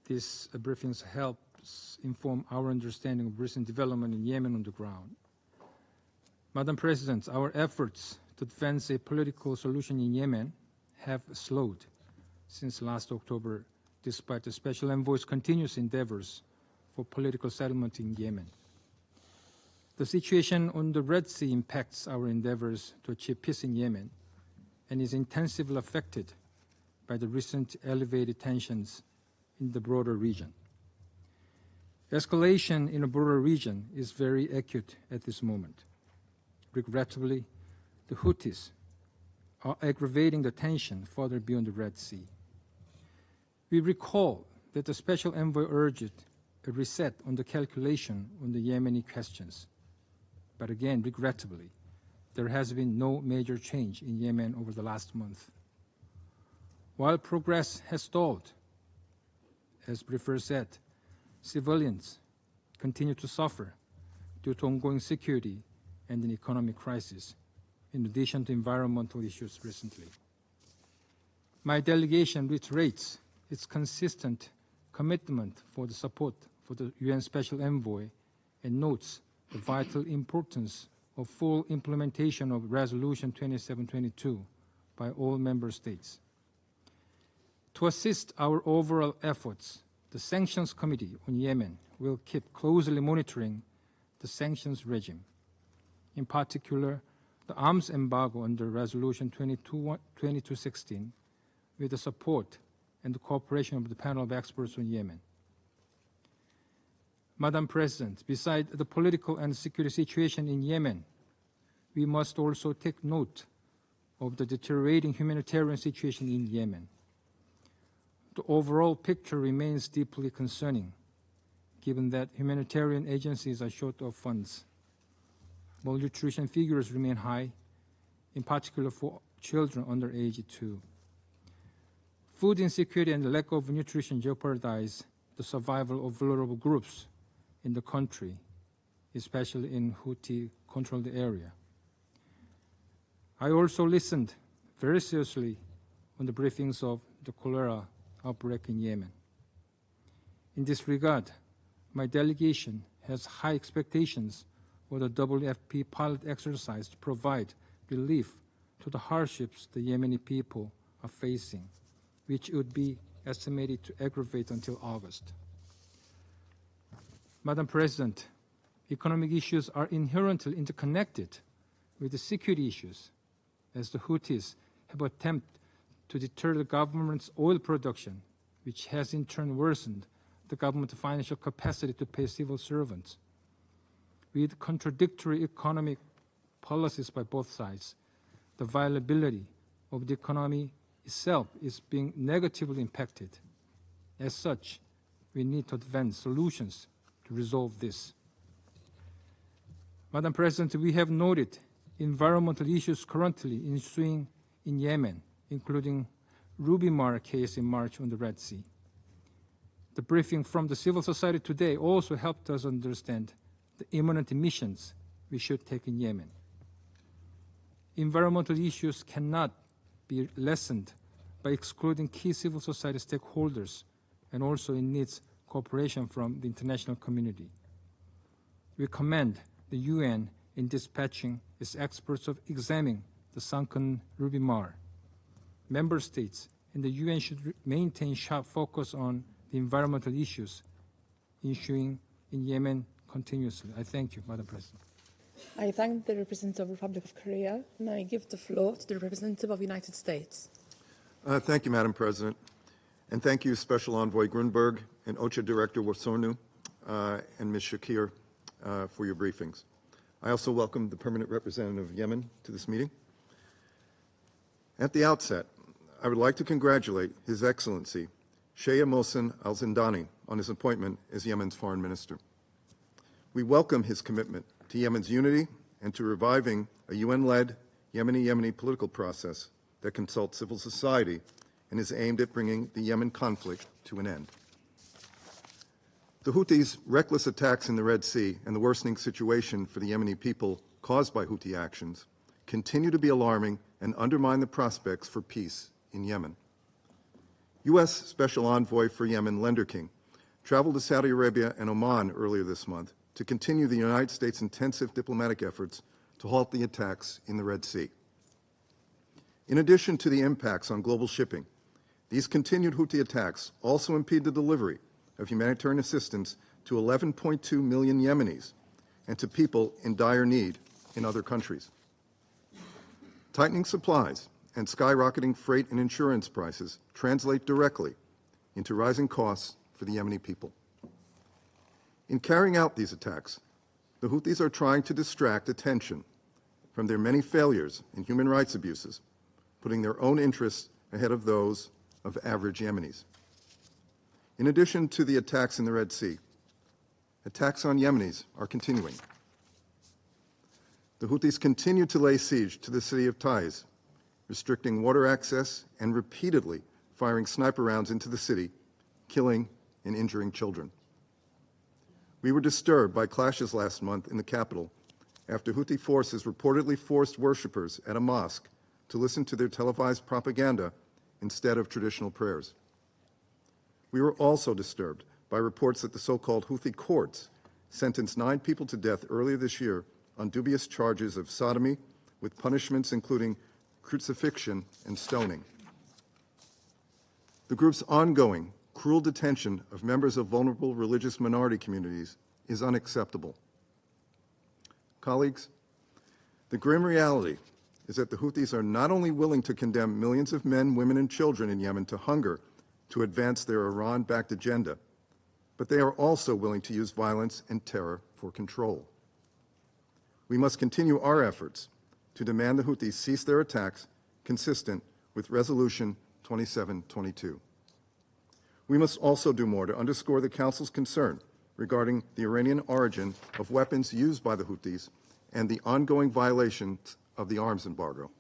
These briefings helps inform our understanding of recent development in Yemen on the ground. Madam President, our efforts to advance a political solution in Yemen have slowed since last October, despite the Special Envoy's continuous endeavors for political settlement in Yemen. The situation on the Red Sea impacts our endeavors to achieve peace in Yemen and is intensively affected by the recent elevated tensions in the broader region. Escalation in a broader region is very acute at this moment. Regrettably, the Houthis are aggravating the tension further beyond the Red Sea. We recall that the Special Envoy urged a reset on the calculation on the Yemeni questions. But again, regrettably, there has been no major change in Yemen over the last month. While progress has stalled, as briefer said, civilians continue to suffer due to ongoing security and an economic crisis, in addition to environmental issues recently. My delegation reiterates its consistent commitment for the support for the UN Special Envoy and notes the vital importance of full implementation of Resolution 2722 by all member states. To assist our overall efforts, the Sanctions Committee on Yemen will keep closely monitoring the sanctions regime, in particular the arms embargo under Resolution 2216, with the support and the cooperation of the panel of experts on Yemen. Madam President, beside the political and security situation in Yemen, we must also take note of the deteriorating humanitarian situation in Yemen. The overall picture remains deeply concerning, given that humanitarian agencies are short of funds. Malnutrition figures remain high, in particular for children under age 2. Food insecurity and the lack of nutrition jeopardize the survival of vulnerable groups in the country, especially in Houthi-controlled area. I also listened very seriously on the briefings of the cholera outbreak in Yemen. In this regard, my delegation has high expectations for the WFP pilot exercise to provide relief to the hardships the Yemeni people are facing, which would be estimated to aggravate until August. Madam President, economic issues are inherently interconnected with the security issues, as the Houthis have attempted to deter the government's oil production, which has in turn worsened the government's financial capacity to pay civil servants. With contradictory economic policies by both sides, the viability of the economy itself is being negatively impacted. As such, we need to advance solutions to resolve this. Madam President, we have noted environmental issues currently ensuing in Yemen, including Ruby Mara case in March on the Red Sea. The briefing from the civil society today also helped us understand the imminent missions we should take in Yemen. Environmental issues cannot be lessened by excluding key civil society stakeholders, and also it needs cooperation from the international community. We commend the UN in dispatching its experts of examining the sunken Ruby Mara. Member states and the UN should maintain sharp focus on the environmental issues ensuing in Yemen continuously. I thank you, Madam President. I thank the representative of the Republic of Korea, and I give the floor to the representative of the United States. Thank you, Madam President. And thank you, Special Envoy Grunberg and OCHA Director Worsonu and Ms. Shakir for your briefings. I also welcome the Permanent Representative of Yemen to this meeting. At the outset, I would like to congratulate His Excellency Shaya Mohsen Al-Zindani on his appointment as Yemen's Foreign Minister. We welcome his commitment to Yemen's unity and to reviving a UN-led Yemeni political process that consults civil society and is aimed at bringing the Yemen conflict to an end. The Houthis' reckless attacks in the Red Sea and the worsening situation for the Yemeni people caused by Houthi actions continue to be alarming and undermine the prospects for peace in Yemen. U.S. Special Envoy for Yemen, Lenderking, traveled to Saudi Arabia and Oman earlier this month to continue the United States' intensive diplomatic efforts to halt the attacks in the Red Sea. In addition to the impacts on global shipping, these continued Houthi attacks also impede the delivery of humanitarian assistance to 11.2 million Yemenis and to people in dire need in other countries. Tightening supplies and skyrocketing freight and insurance prices translate directly into rising costs for the Yemeni people. In carrying out these attacks, the Houthis are trying to distract attention from their many failures and human rights abuses, putting their own interests ahead of those of average Yemenis. In addition to the attacks in the Red Sea, attacks on Yemenis are continuing. The Houthis continue to lay siege to the city of Taiz, restricting water access and repeatedly firing sniper rounds into the city, killing and injuring children. We were disturbed by clashes last month in the capital after Houthi forces reportedly forced worshippers at a mosque to listen to their televised propaganda instead of traditional prayers. We were also disturbed by reports that the so-called Houthi courts sentenced 9 people to death earlier this year on dubious charges of sodomy, with punishments including crucifixion and stoning. The group's ongoing, cruel detention of members of vulnerable religious minority communities is unacceptable. Colleagues, the grim reality is that the Houthis are not only willing to condemn millions of men, women, and children in Yemen to hunger to advance their Iran-backed agenda, but they are also willing to use violence and terror for control. We must continue our efforts to demand the Houthis cease their attacks consistent with Resolution 2722. We must also do more to underscore the Council's concern regarding the Iranian origin of weapons used by the Houthis and the ongoing violations of the arms embargo.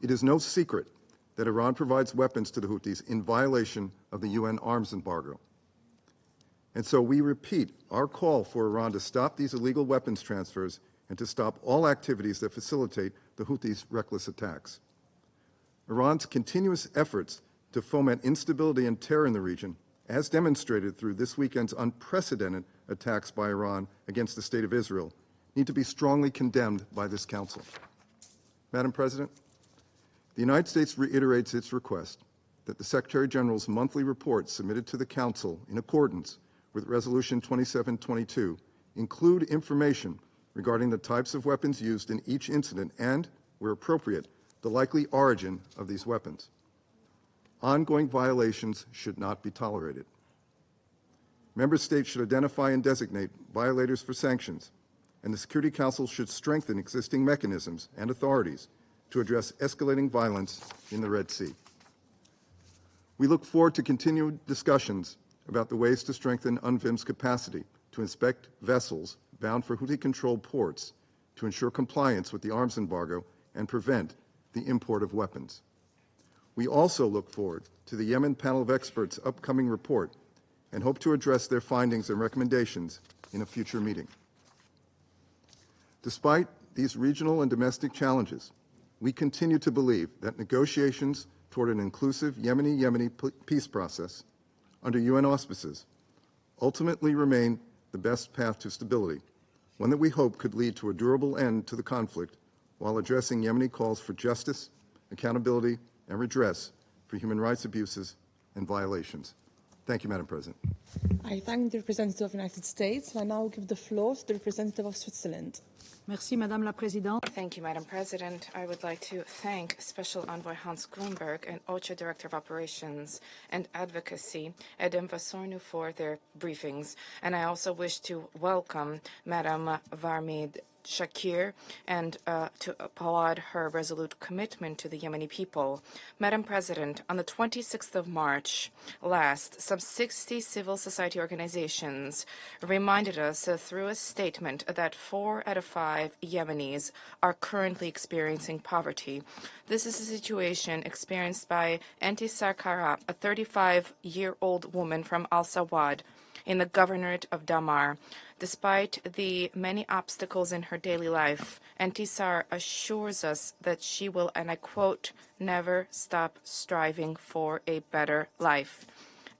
It is no secret that Iran provides weapons to the Houthis in violation of the UN arms embargo. And so we repeat our call for Iran to stop these illegal weapons transfers and to stop all activities that facilitate the Houthis' reckless attacks. Iran's continuous efforts to foment instability and terror in the region, as demonstrated through this weekend's unprecedented attacks by Iran against the State of Israel, need to be strongly condemned by this Council. Madam President, the United States reiterates its request that the Secretary General's monthly report submitted to the Council in accordance with Resolution 2722 include information regarding the types of weapons used in each incident and, where appropriate, the likely origin of these weapons. Ongoing violations should not be tolerated. Member States should identify and designate violators for sanctions, and the Security Council should strengthen existing mechanisms and authorities to address escalating violence in the Red Sea. We look forward to continued discussions about the ways to strengthen UNVIM's capacity to inspect vessels bound for Houthi-controlled ports to ensure compliance with the arms embargo and prevent the import of weapons. We also look forward to the Yemen Panel of Experts' upcoming report and hope to address their findings and recommendations in a future meeting. Despite these regional and domestic challenges, we continue to believe that negotiations toward an inclusive Yemeni peace process under UN auspices ultimately remain the best path to stability, one that we hope could lead to a durable end to the conflict while addressing Yemeni calls for justice, accountability, and redress for human rights abuses and violations. Thank you, Madam President. I thank the representative of the United States, and I now give the floor to the representative of Switzerland. Merci, Madame la Présidente. Thank you, Madam President. I would like to thank Special Envoy Hans Grunberg and OCHA Director of Operations and Advocacy, Edem Vasornu, for their briefings. And I also wish to welcome Madam Varmid Shakir and to applaud her resolute commitment to the Yemeni people. Madam President, on the 26th of March last, some 60 civil society organizations reminded us through a statement that 4 out of 5 Yemenis are currently experiencing poverty. This is a situation experienced by Entisar Kara, a 35-year-old woman from Al Sawad in the governorate of Damar. Despite the many obstacles in her daily life, Entisar assures us that she will, and I quote, never stop striving for a better life.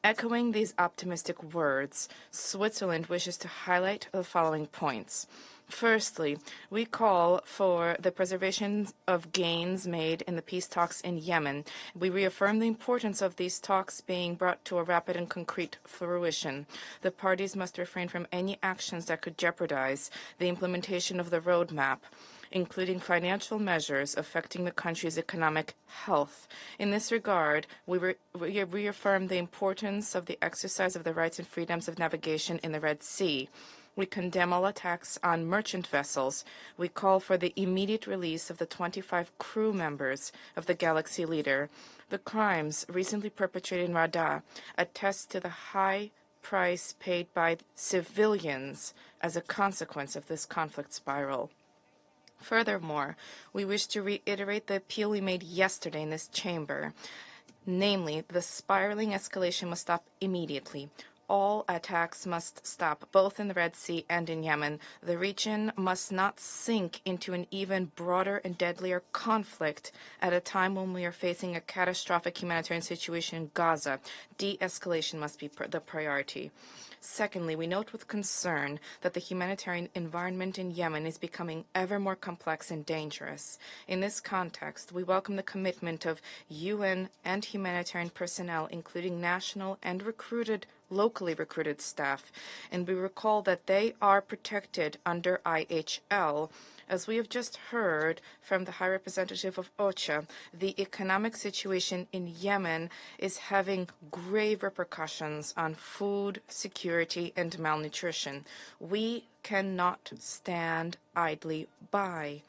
Echoing these optimistic words, Switzerland wishes to highlight the following points. Firstly, we call for the preservation of gains made in the peace talks in Yemen. We reaffirm the importance of these talks being brought to a rapid and concrete fruition. The parties must refrain from any actions that could jeopardize the implementation of the roadmap, including financial measures affecting the country's economic health. In this regard, we reaffirm the importance of the exercise of the rights and freedoms of navigation in the Red Sea. We condemn all attacks on merchant vessels. We call for the immediate release of the 25 crew members of the Galaxy Leader. The crimes recently perpetrated in Rada attest to the high price paid by civilians as a consequence of this conflict spiral. Furthermore, we wish to reiterate the appeal we made yesterday in this chamber, namely, the spiraling escalation must stop immediately. All attacks must stop, both in the Red Sea and in Yemen. The region must not sink into an even broader and deadlier conflict at a time when we are facing a catastrophic humanitarian situation in Gaza. De-escalation must be the priority. Secondly, we note with concern that the humanitarian environment in Yemen is becoming ever more complex and dangerous. In this context, we welcome the commitment of UN and humanitarian personnel, including national and locally recruited staff, and we recall that they are protected under IHL. As we have just heard from the High Representative of OCHA, the economic situation in Yemen is having grave repercussions on food security and malnutrition. We cannot stand idly by.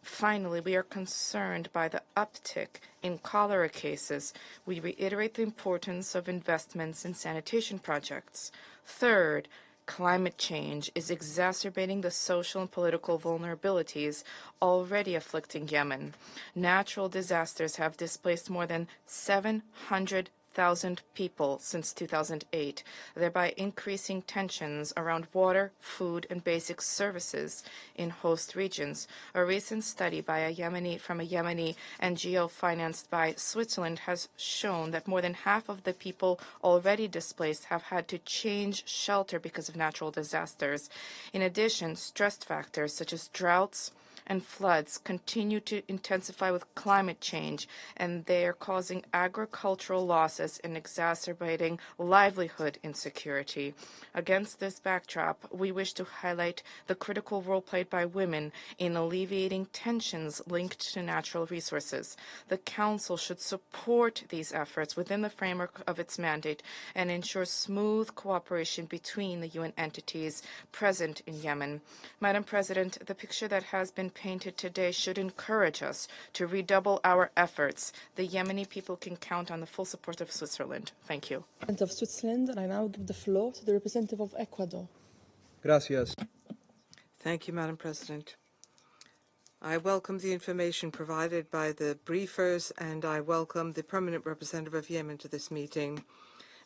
Finally, we are concerned by the uptick in cholera cases. We reiterate the importance of investments in sanitation projects. Third, climate change is exacerbating the social and political vulnerabilities already afflicting Yemen. Natural disasters have displaced more than 700,000 people since 2008, thereby increasing tensions around water, food, and basic services in host regions. A recent study from a Yemeni NGO financed by Switzerland has shown that more than half of the people already displaced have had to change shelter because of natural disasters. In addition, stress factors such as droughts and floods continue to intensify with climate change, and they are causing agricultural losses and exacerbating livelihood insecurity. Against this backdrop, we wish to highlight the critical role played by women in alleviating tensions linked to natural resources. The Council should support these efforts within the framework of its mandate and ensure smooth cooperation between the UN entities present in Yemen. Madam President, the picture that has been painted today should encourage us to redouble our efforts. The Yemeni people can count on the full support of Switzerland. Thank you. Of Switzerland, and I now give the floor to the representative of Ecuador. Gracias. Thank you, Madam President. I welcome the information provided by the briefers, and I welcome the permanent representative of Yemen to this meeting.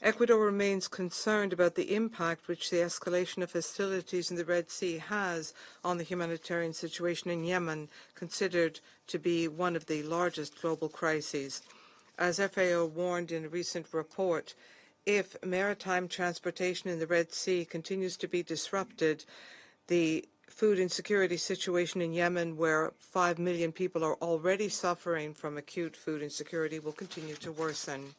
Ecuador remains concerned about the impact which the escalation of hostilities in the Red Sea has on the humanitarian situation in Yemen, considered to be one of the largest global crises. As FAO warned in a recent report, if maritime transportation in the Red Sea continues to be disrupted, the food insecurity situation in Yemen, where 5 million people are already suffering from acute food insecurity, will continue to worsen.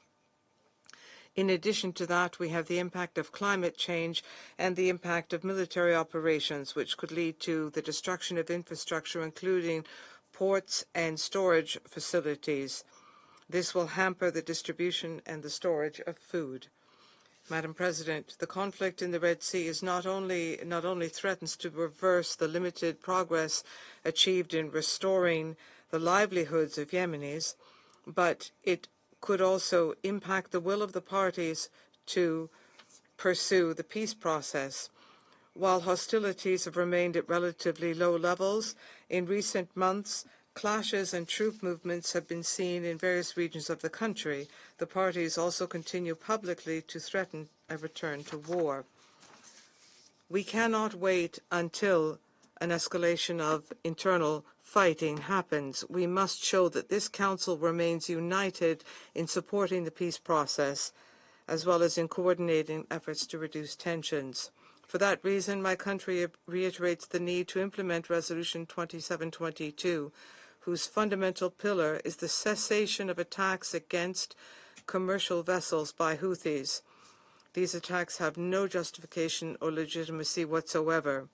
In addition to that, we have the impact of climate change and the impact of military operations, which could lead to the destruction of infrastructure, including ports and storage facilities. This will hamper the distribution and the storage of food. Madam President, the conflict in the Red Sea is not only threatens to reverse the limited progress achieved in restoring the livelihoods of Yemenis, but it could also impact the will of the parties to pursue the peace process. While hostilities have remained at relatively low levels, in recent months, clashes and troop movements have been seen in various regions of the country. The parties also continue publicly to threaten a return to war. We cannot wait until an escalation of internal fighting happens. We must show that this Council remains united in supporting the peace process, as well as in coordinating efforts to reduce tensions. For that reason, my country reiterates the need to implement Resolution 2722, whose fundamental pillar is the cessation of attacks against commercial vessels by Houthis. These attacks have no justification or legitimacy whatsoever.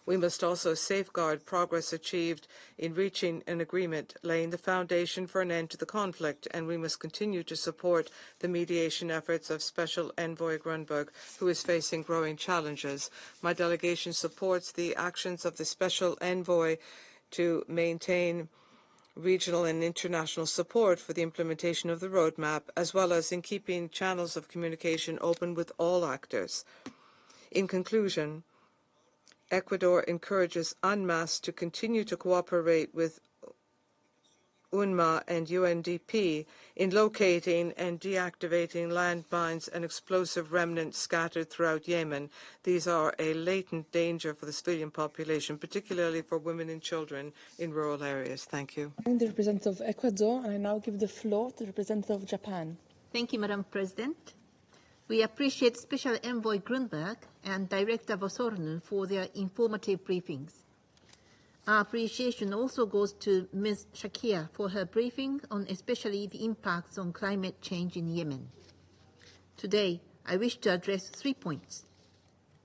We must also safeguard progress achieved in reaching an agreement, laying the foundation for an end to the conflict, and we must continue to support the mediation efforts of Special Envoy Grunberg, who is facing growing challenges. My delegation supports the actions of the Special Envoy to maintain regional and international support for the implementation of the roadmap, as well as in keeping channels of communication open with all actors. In conclusion, Ecuador encourages UNMAS to continue to cooperate with UNMA and UNDP in locating and deactivating landmines and explosive remnants scattered throughout Yemen. These are a latent danger for the civilian population, particularly for women and children in rural areas. Thank you. I'm the representative of Ecuador, and I now give the floor to the representative of Japan. Thank you, Madam President. We appreciate Special Envoy Grunberg and Director Vosornu for their informative briefings. Our appreciation also goes to Ms. Shakir for her briefing on especially the impacts on climate change in Yemen. Today, I wish to address 3 points.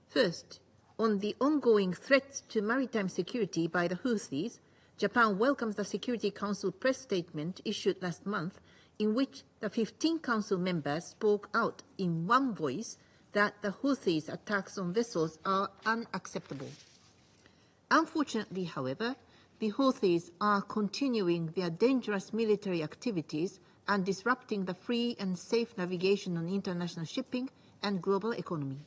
First, on the ongoing threats to maritime security by the Houthis, Japan welcomes the Security Council press statement issued last month in which the 15 Council members spoke out in one voice that the Houthis' attacks on vessels are unacceptable. Unfortunately, however, the Houthis are continuing their dangerous military activities and disrupting the free and safe navigation on international shipping and global economy.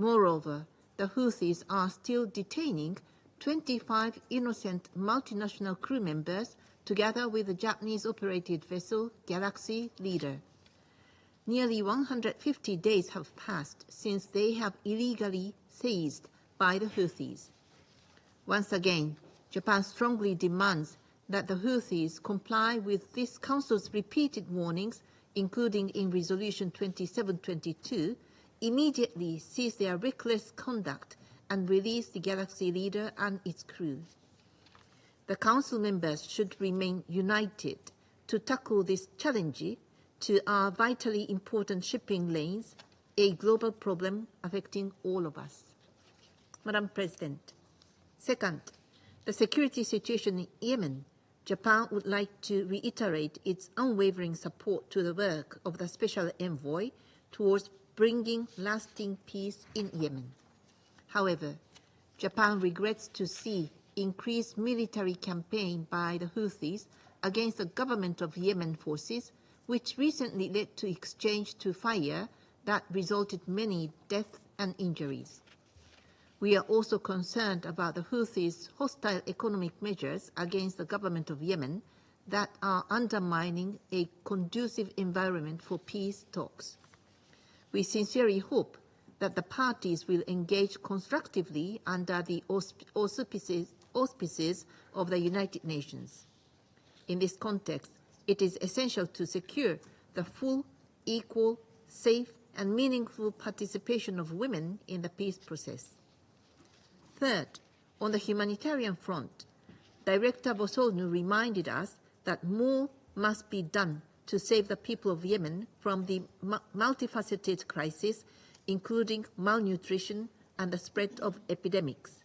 Moreover, the Houthis are still detaining 25 innocent multinational crew members together with the Japanese-operated vessel Galaxy Leader. Nearly 150 days have passed since they have illegally seized by the Houthis. Once again, Japan strongly demands that the Houthis comply with this Council's repeated warnings, including in Resolution 2722, immediately cease their reckless conduct and release the Galaxy Leader and its crew. The Council members should remain united to tackle this challenge to our vitally important shipping lanes, a global problem affecting all of us. Madam President, second, the security situation in Yemen. Japan would like to reiterate its unwavering support to the work of the Special Envoy towards bringing lasting peace in Yemen. However, Japan regrets to see increased military campaign by the Houthis against the government of Yemen forces, which recently led to exchange to fire that resulted many deaths and injuries. We are also concerned about the Houthis' hostile economic measures against the government of Yemen that are undermining a conducive environment for peace talks. We sincerely hope that the parties will engage constructively under the auspices of the United Nations. In this context, it is essential to secure the full, equal, safe, and meaningful participation of women in the peace process. Third, on the humanitarian front, Director Bosolnu reminded us that more must be done to save the people of Yemen from the multifaceted crisis, including malnutrition and the spread of epidemics.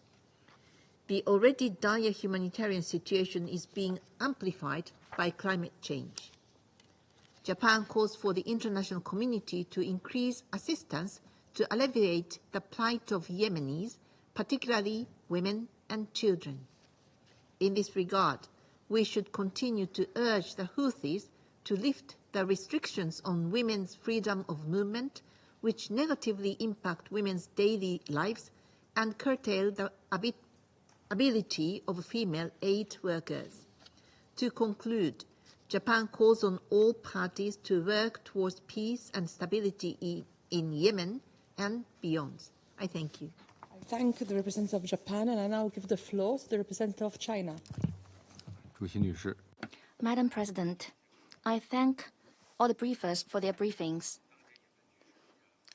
The already dire humanitarian situation is being amplified by climate change. Japan calls for the international community to increase assistance to alleviate the plight of Yemenis, particularly women and children. In this regard, we should continue to urge the Houthis to lift the restrictions on women's freedom of movement, which negatively impact women's daily lives and curtail the ability of female aid workers. To conclude, Japan calls on all parties to work towards peace and stability in Yemen and beyond. I thank you. I thank the representative of Japan, and I now give the floor to the representative of China. Madam President, I thank all the briefers for their briefings.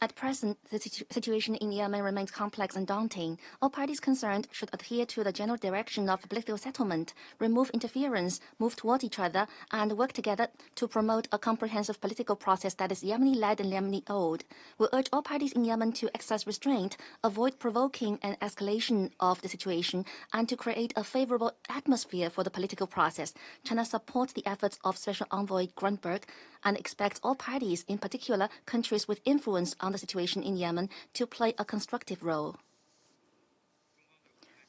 At present, the situation in Yemen remains complex and daunting. All parties concerned should adhere to the general direction of political settlement, remove interference, move toward each other, and work together to promote a comprehensive political process that is Yemeni-led and Yemeni-owned. We urge all parties in Yemen to exercise restraint, avoid provoking an escalation of the situation, and to create a favorable atmosphere for the political process. China supports the efforts of Special Envoy Grunberg and expects all parties, in particular countries with influence on the situation in Yemen, to play a constructive role.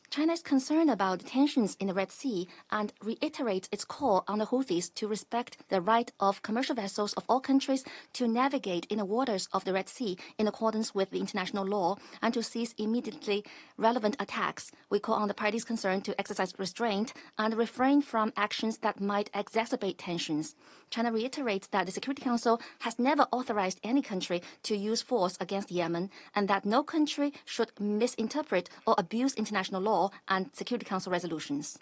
China is concerned about the tensions in the Red Sea and reiterates its call on the Houthis to respect the right of commercial vessels of all countries to navigate in the waters of the Red Sea in accordance with the international law and to cease immediately relevant attacks. We call on the parties concerned to exercise restraint and refrain from actions that might exacerbate tensions. China reiterates that the Security Council has never authorized any country to use force against Yemen and that no country should misinterpret or abuse international law and Security Council resolutions.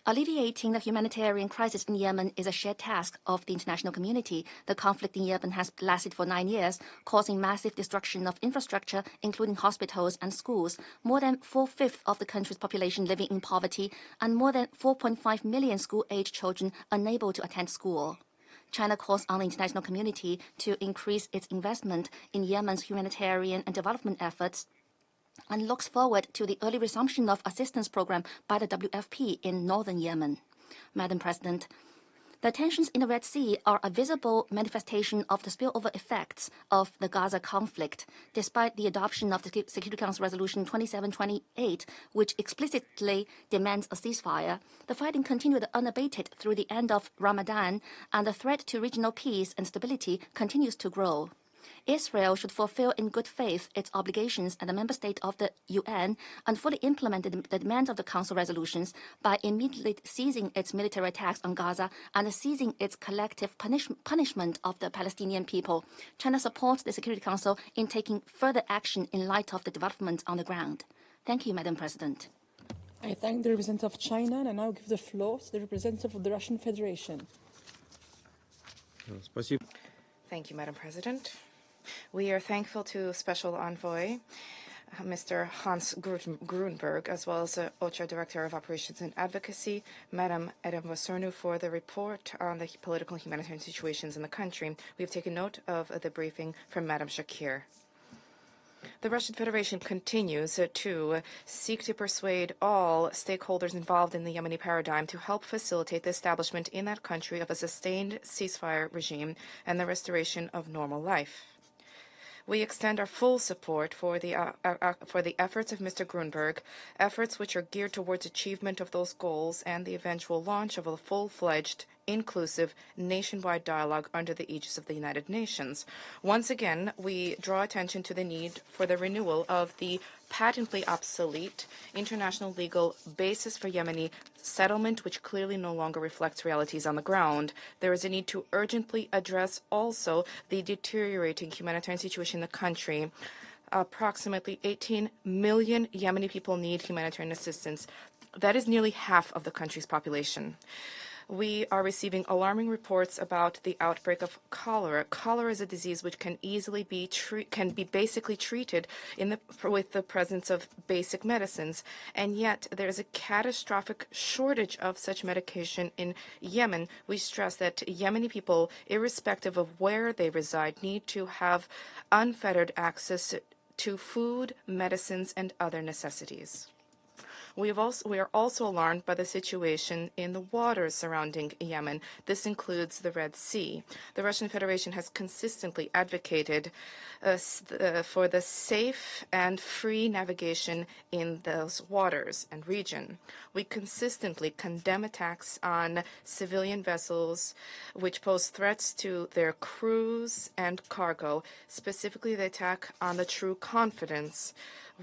Alleviating the humanitarian crisis in Yemen is a shared task of the international community. The conflict in Yemen has lasted for 9 years, causing massive destruction of infrastructure, including hospitals and schools, more than 4/5 of the country's population living in poverty, and more than 4.5 million school-aged children unable to attend school. China calls on the international community to increase its investment in Yemen's humanitarian and development efforts and looks forward to the early resumption of assistance program by the WFP in northern Yemen. Madam President, the tensions in the Red Sea are a visible manifestation of the spillover effects of the Gaza conflict. Despite the adoption of the Security Council Resolution 2728, which explicitly demands a ceasefire, the fighting continued unabated through the end of Ramadan, and the threat to regional peace and stability continues to grow. Israel should fulfill in good faith its obligations as a member state of the UN and fully implement the demands of the Council resolutions by immediately ceasing its military attacks on Gaza and ceasing its collective punishment of the Palestinian people. China supports the Security Council in taking further action in light of the developments on the ground. Thank you, Madam President. I thank the representative of China, and I now give the floor to the representative of the Russian Federation. Thank you, Madam President. We are thankful to Special Envoy Mr. Hans Grunberg, as well as the OCHA Director of Operations and Advocacy, Madam Edemvasarnu, for the report on the political and humanitarian situations in the country. We have taken note of the briefing from Madam Shakir. The Russian Federation continues to seek to persuade all stakeholders involved in the Yemeni paradigm to help facilitate the establishment in that country of a sustained ceasefire regime and the restoration of normal life. We extend our full support for the efforts of Mr. Grunberg, efforts which are geared towards achievement of those goals and the eventual launch of a full-fledged, inclusive, nationwide dialogue under the aegis of the United Nations. Once again, we draw attention to the need for the renewal of the patently obsolete international legal basis for Yemeni settlement, which clearly no longer reflects realities on the ground. There is a need to urgently address also the deteriorating humanitarian situation in the country. Approximately 18 million Yemeni people need humanitarian assistance. That is nearly half of the country's population. We are receiving alarming reports about the outbreak of cholera. Cholera is a disease which can easily be basically treated with the presence of basic medicines, and yet there is a catastrophic shortage of such medication in Yemen. We stress that Yemeni people, irrespective of where they reside, need to have unfettered access to food, medicines, and other necessities. We are also alarmed by the situation in the waters surrounding Yemen. This includes the Red Sea. The Russian Federation has consistently advocated for the safe and free navigation in those waters and region. We consistently condemn attacks on civilian vessels which pose threats to their crews and cargo, specifically the attack on the True Confidence,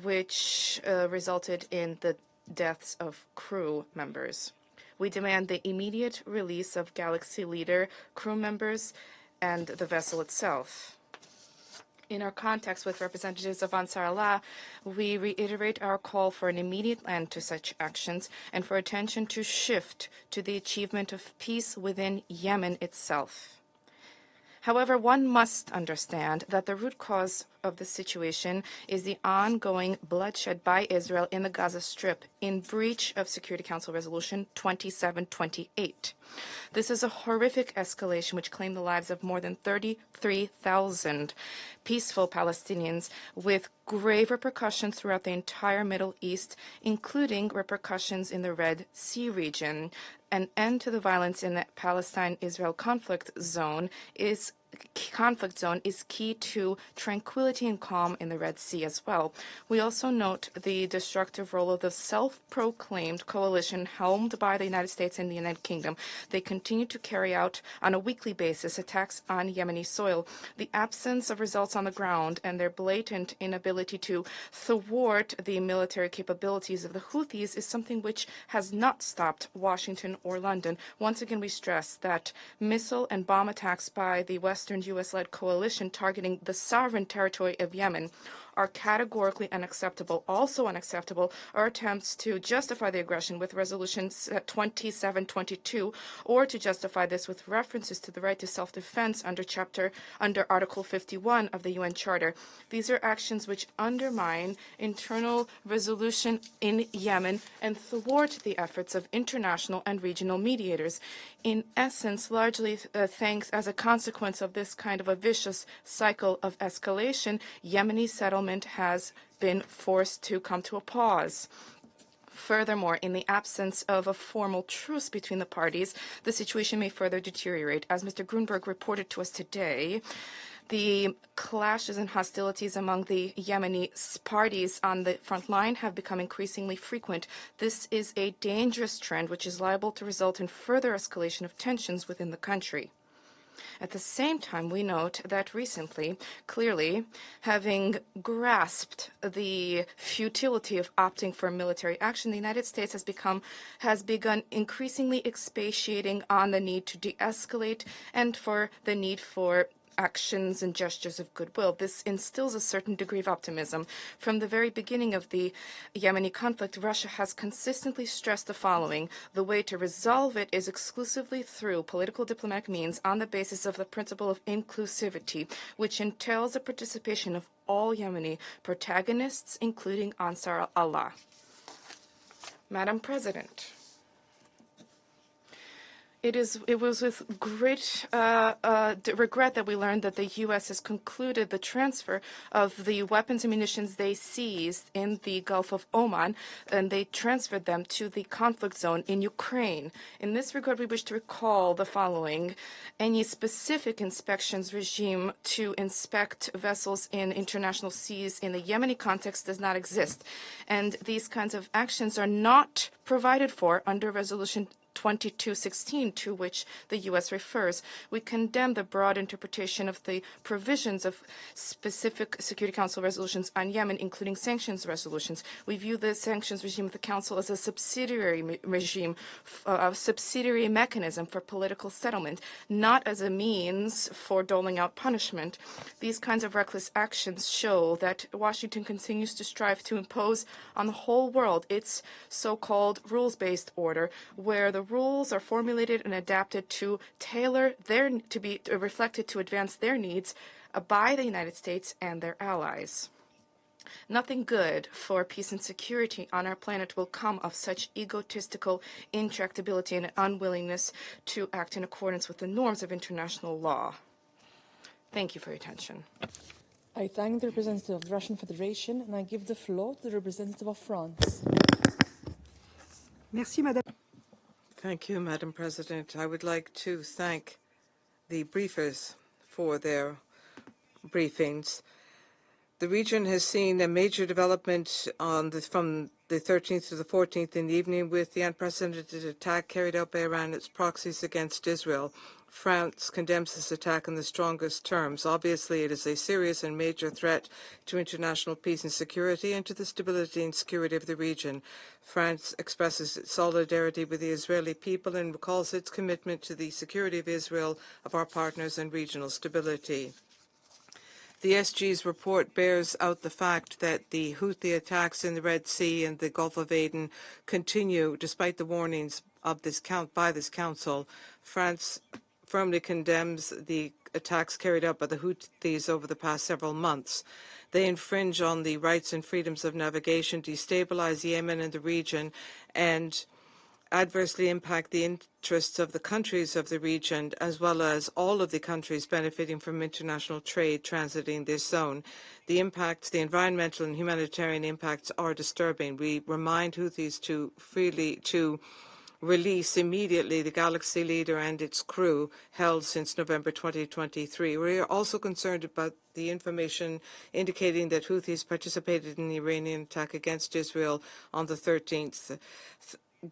which resulted in the deaths of crew members. We demand the immediate release of Galaxy Leader crew members and the vessel itself. In our contacts with representatives of Ansar Allah, we reiterate our call for an immediate end to such actions and for attention to shift to the achievement of peace within Yemen itself. However, one must understand that the root cause of the situation is the ongoing bloodshed by Israel in the Gaza Strip in breach of Security Council Resolution 2728. This is a horrific escalation which claimed the lives of more than 33,000 peaceful Palestinians, with grave repercussions throughout the entire Middle East, including repercussions in the Red Sea region. An end to the violence in the Palestine-Israel conflict zone is key to tranquility and calm in the Red Sea as well. We also note the destructive role of the self-proclaimed coalition helmed by the United States and the United Kingdom. They continue to carry out on a weekly basis attacks on Yemeni soil. The absence of results on the ground and their blatant inability to thwart the military capabilities of the Houthis is something which has not stopped Washington or London. Once again, we stress that missile and bomb attacks by the Western U.S.-led coalition targeting the sovereign territory of Yemen are categorically unacceptable. Also unacceptable are attempts to justify the aggression with Resolution 2722, or to justify this with references to the right to self-defense under Article 51 of the UN Charter. These are actions which undermine internal resolution in Yemen and thwart the efforts of international and regional mediators. In essence, largely thanks as a consequence of this kind of a vicious cycle of escalation, Yemeni settlement has been forced to come to a pause. Furthermore, in the absence of a formal truce between the parties, the situation may further deteriorate. As Mr. Grunberg reported to us today, the clashes and hostilities among the Yemeni parties on the front line have become increasingly frequent. This is a dangerous trend which is liable to result in further escalation of tensions within the country. At the same time, we note that recently, clearly, having grasped the futility of opting for military action, the United States has begun increasingly expatiating on the need to de-escalate and for the need for actions and gestures of goodwill. This instills a certain degree of optimism. From the very beginning of the Yemeni conflict, Russia has consistently stressed the following: the way to resolve it is exclusively through political diplomatic means on the basis of the principle of inclusivity, which entails the participation of all Yemeni protagonists, including Ansar Allah. Madam President, it was with great regret that we learned that the U.S. has concluded the transfer of the weapons and munitions they seized in the Gulf of Oman, and they transferred them to the conflict zone in Ukraine. In this regard, we wish to recall the following: any specific inspections regime to inspect vessels in international seas in the Yemeni context does not exist, and these kinds of actions are not provided for under Resolution 2216, to which the U.S. refers. We condemn the broad interpretation of the provisions of specific Security Council resolutions on Yemen, including sanctions resolutions. We view the sanctions regime of the Council as a subsidiary regime, a subsidiary mechanism for political settlement, not as a means for doling out punishment. These kinds of reckless actions show that Washington continues to strive to impose on the whole world its so-called rules-based order, where the rules are formulated and adapted to to be reflected to advance their needs by the United States and their allies. Nothing good for peace and security on our planet will come of such egotistical intractability and unwillingness to act in accordance with the norms of international law. Thank you for your attention. I thank the representative of the Russian Federation, and I give the floor to the representative of France. Merci, Madame. Thank you, Madam President. I would like to thank the briefers for their briefings. The region has seen a major development from the 13th to the 14th in the evening with the unprecedented attack carried out by Iran and its proxies against Israel. France condemns this attack in the strongest terms. Obviously, it is a serious and major threat to international peace and security and to the stability and security of the region. France expresses its solidarity with the Israeli people and recalls its commitment to the security of Israel, of our partners, and regional stability. The SG's report bears out the fact that the Houthi attacks in the Red Sea and the Gulf of Aden continue despite the warnings of by this council. France firmly condemns the attacks carried out by the Houthis over the past several months. They infringe on the rights and freedoms of navigation, destabilize Yemen and the region, and adversely impact the interests of the countries of the region, as well as all of the countries benefiting from international trade transiting this zone. The environmental and humanitarian impacts are disturbing. We remind Houthis to release immediately the Galaxy leader and its crew held since November 2023. We are also concerned about the information indicating that Houthis participated in the Iranian attack against Israel on the 13th.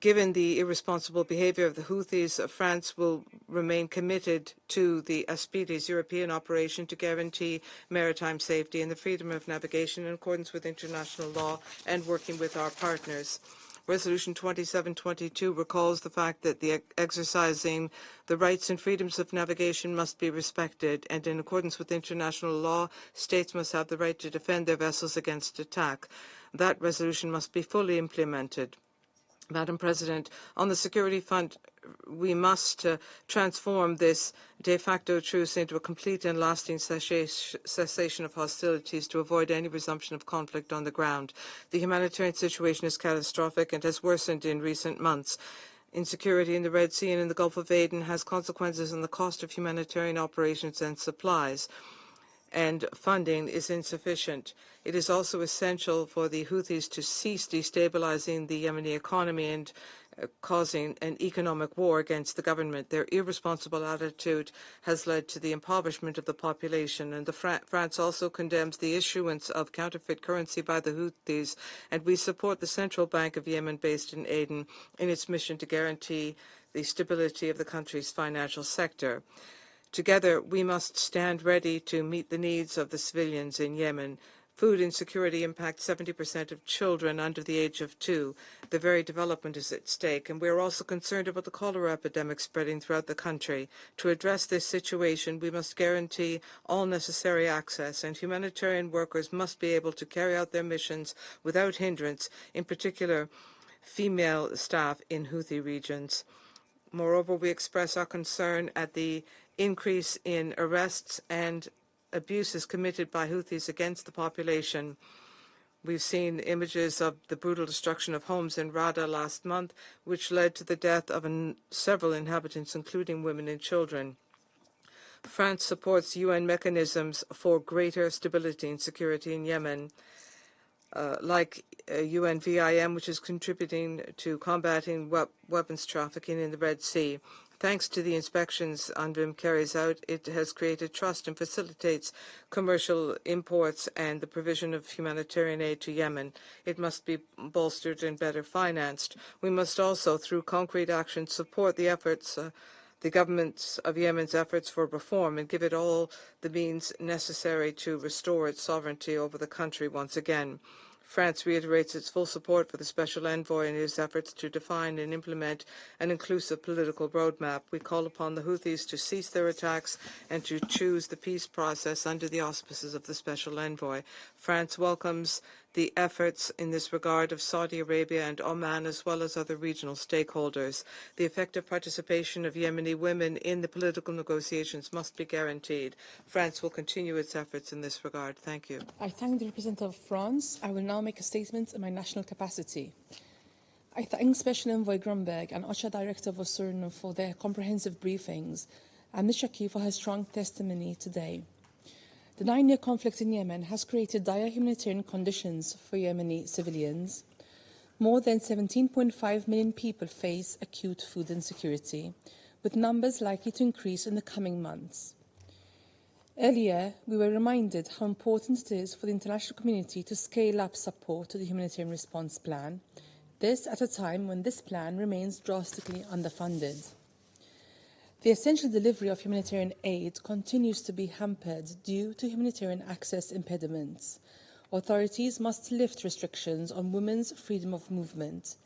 Given the irresponsible behavior of the Houthis, France will remain committed to the Aspides European operation to guarantee maritime safety and the freedom of navigation in accordance with international law and working with our partners. Resolution 2722 recalls the fact that exercising the rights and freedoms of navigation must be respected, and in accordance with international law, states must have the right to defend their vessels against attack. That resolution must be fully implemented. Madam President, on the security front, we must transform this de facto truce into a complete and lasting cessation of hostilities to avoid any resumption of conflict on the ground. The humanitarian situation is catastrophic and has worsened in recent months. Insecurity in the Red Sea and in the Gulf of Aden has consequences on the cost of humanitarian operations and supplies, and funding is insufficient. It is also essential for the Houthis to cease destabilizing the Yemeni economy and causing an economic war against the government. Their irresponsible attitude has led to the impoverishment of the population, and France also condemns the issuance of counterfeit currency by the Houthis, and we support the Central Bank of Yemen, based in Aden, in its mission to guarantee the stability of the country's financial sector. Together, we must stand ready to meet the needs of the civilians in Yemen. Food insecurity impacts 70% of children under the age of 2. The very development is at stake, and we are also concerned about the cholera epidemic spreading throughout the country. To address this situation, we must guarantee all necessary access, and humanitarian workers must be able to carry out their missions without hindrance, in particular female staff in Houthi regions. Moreover, we express our concern at the increase in arrests and abuses committed by Houthis against the population. We've seen images of the brutal destruction of homes in Rada last month, which led to the death of several inhabitants, including women and children. France supports UN mechanisms for greater stability and security in Yemen, like UNVIM, which is contributing to combating weapons trafficking in the Red Sea. Thanks to the inspections UNVIM carries out, it has created trust and facilitates commercial imports and the provision of humanitarian aid to Yemen. It must be bolstered and better financed. We must also, through concrete action, support the efforts, the government of Yemen's efforts for reform and give it all the means necessary to restore its sovereignty over the country once again. France reiterates its full support for the Special Envoy in his efforts to define and implement an inclusive political roadmap. We call upon the Houthis to cease their attacks and to choose the peace process under the auspices of the Special Envoy. France welcomes the efforts in this regard of Saudi Arabia and Oman, as well as other regional stakeholders. The effective participation of Yemeni women in the political negotiations must be guaranteed. France will continue its efforts in this regard. Thank you. I thank the representative of France. I will now make a statement in my national capacity. I thank Special Envoy Grunberg and OCHA Director Vosurno for their comprehensive briefings, and Ms. Shaki for her strong testimony today. The 9-year conflict in Yemen has created dire humanitarian conditions for Yemeni civilians. More than 17.5 million people face acute food insecurity, with numbers likely to increase in the coming months. Earlier, we were reminded how important it is for the international community to scale up support to the humanitarian response plan, this at a time when this plan remains drastically underfunded. The essential delivery of humanitarian aid continues to be hampered due to humanitarian access impediments. Authorities must lift restrictions on women's freedom of movement.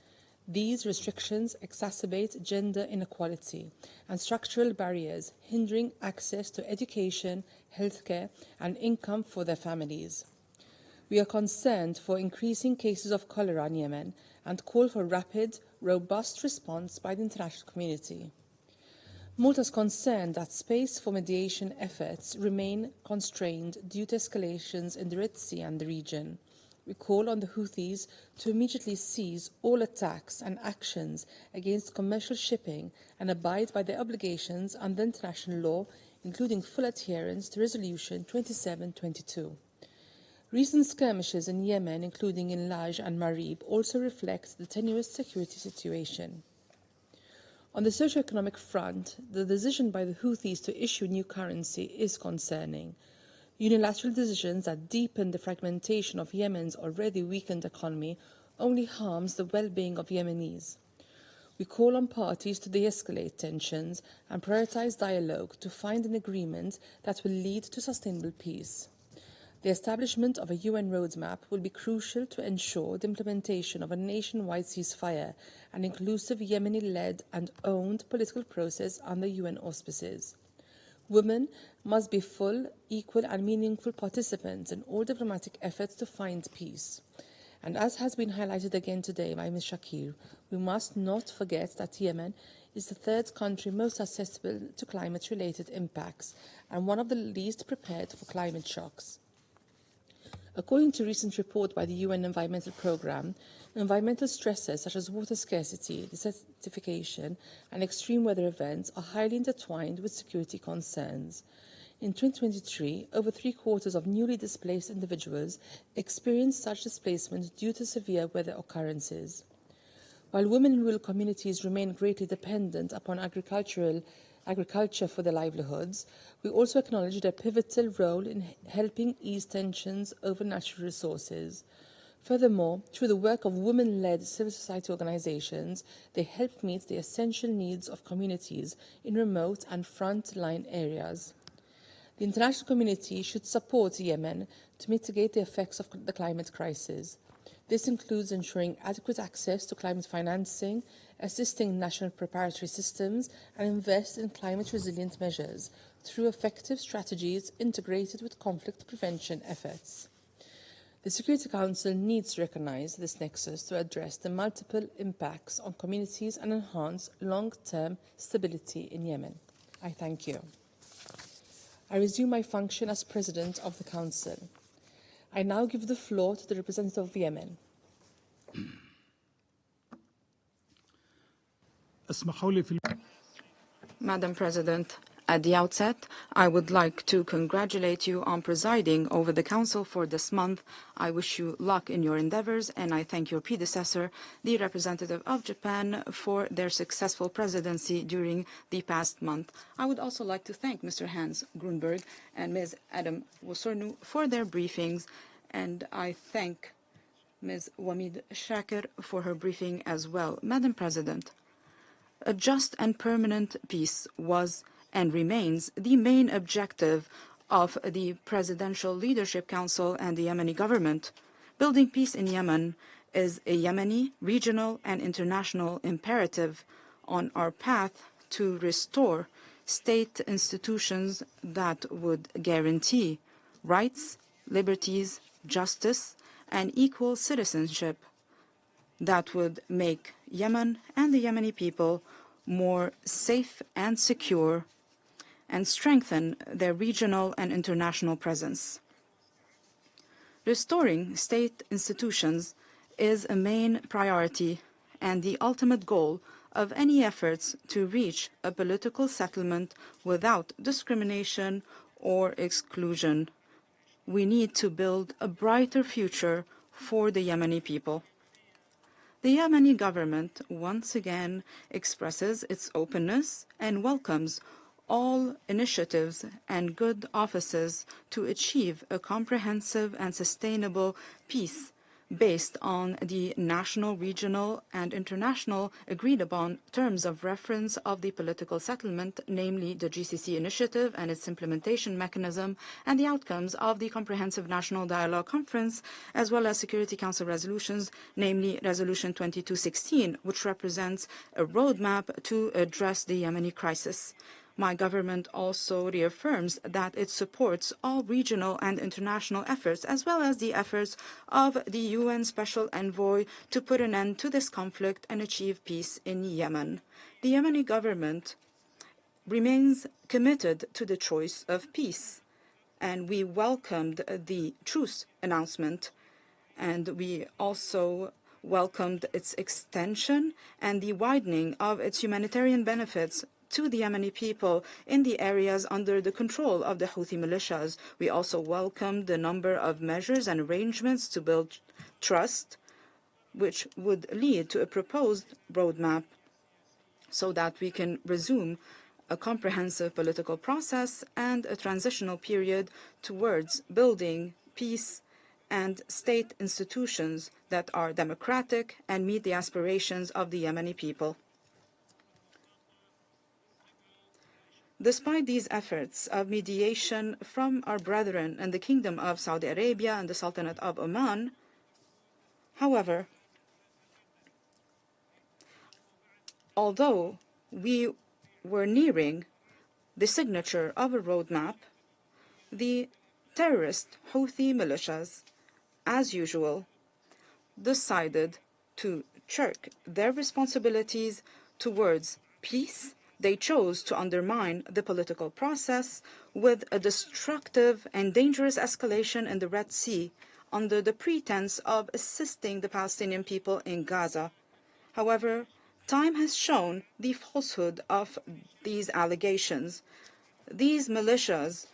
These restrictions exacerbate gender inequality and structural barriers hindering access to education, healthcare, and income for their families. We are concerned for increasing cases of cholera in Yemen and call for rapid, robust response by the international community. Malta is concerned that space for mediation efforts remain constrained due to escalations in the Red Sea and the region. We call on the Houthis to immediately cease all attacks and actions against commercial shipping and abide by their obligations under international law, including full adherence to Resolution 2722. Recent skirmishes in Yemen, including in Laj and Marib, also reflect the tenuous security situation. On the socio-economic front, the decision by the Houthis to issue new currency is concerning. Unilateral decisions that deepen the fragmentation of Yemen's already weakened economy only harms the well-being of Yemenis. We call on parties to de-escalate tensions and prioritize dialogue to find an agreement that will lead to sustainable peace. The establishment of a UN roadmap will be crucial to ensure the implementation of a nationwide ceasefire, an inclusive Yemeni-led and owned political process under UN auspices. Women must be full, equal and meaningful participants in all diplomatic efforts to find peace. And as has been highlighted again today by Ms. Shakir, we must not forget that Yemen is the third country most susceptible to climate-related impacts and one of the least prepared for climate shocks. According to a recent report by the UN Environmental Programme, environmental stresses such as water scarcity, desertification, and extreme weather events are highly intertwined with security concerns. In 2023, over 3/4 of newly displaced individuals experienced such displacement due to severe weather occurrences. While women in rural communities remain greatly dependent upon agriculture for their livelihoods, we also acknowledge their pivotal role in helping ease tensions over natural resources. Furthermore, through the work of women-led civil society organizations, they help meet the essential needs of communities in remote and front-line areas. The international community should support Yemen to mitigate the effects of the climate crisis. This includes ensuring adequate access to climate financing, assisting national preparatory systems, and invest in climate-resilient measures through effective strategies integrated with conflict prevention efforts. The Security Council needs to recognise this nexus to address the multiple impacts on communities and enhance long-term stability in Yemen. I thank you. I resume my function as President of the Council. I now give the floor to the representative of Yemen. Madam President, at the outset, I would like to congratulate you on presiding over the Council for this month. I wish you luck in your endeavors, and I thank your predecessor, the representative of Japan, for their successful presidency during the past month. I would also like to thank Mr. Hans Grunberg and Ms. Adam Wosornu for their briefings, and I thank Ms. Wamid Shakir for her briefing as well. Madam President, a just and permanent peace was and remains the main objective of the Presidential Leadership Council and the Yemeni government. Building peace in Yemen is a Yemeni, regional, and international imperative on our path to restore state institutions that would guarantee rights, liberties, justice, and equal citizenship that would make Yemen and the Yemeni people more safe and secure and strengthen their regional and international presence. Restoring state institutions is a main priority and the ultimate goal of any efforts to reach a political settlement without discrimination or exclusion. We need to build a brighter future for the Yemeni people. The Yemeni government once again expresses its openness and welcomes all initiatives and good offices to achieve a comprehensive and sustainable peace based on the national, regional, and international agreed-upon terms of reference of the political settlement, namely the GCC initiative and its implementation mechanism, and the outcomes of the Comprehensive National Dialogue Conference, as well as Security Council resolutions, namely Resolution 2216, which represents a roadmap to address the Yemeni crisis. My government also reaffirms that it supports all regional and international efforts, as well as the efforts of the UN Special Envoy to put an end to this conflict and achieve peace in Yemen. The Yemeni government remains committed to the choice of peace, and we welcomed the truce announcement, and we also welcomed its extension and the widening of its humanitarian benefits to the Yemeni people in the areas under the control of the Houthi militias. We also welcomed the number of measures and arrangements to build trust, which would lead to a proposed roadmap so that we can resume a comprehensive political process and a transitional period towards building peace and state institutions that are democratic and meet the aspirations of the Yemeni people. Despite these efforts of mediation from our brethren in the Kingdom of Saudi Arabia and the Sultanate of Oman, however, although we were nearing the signature of a roadmap, the terrorist Houthi militias, as usual, decided to shirk their responsibilities towards peace. They chose to undermine the political process with a destructive and dangerous escalation in the Red Sea under the pretense of assisting the Palestinian people in Gaza. However, time has shown the falsehood of these allegations. These militias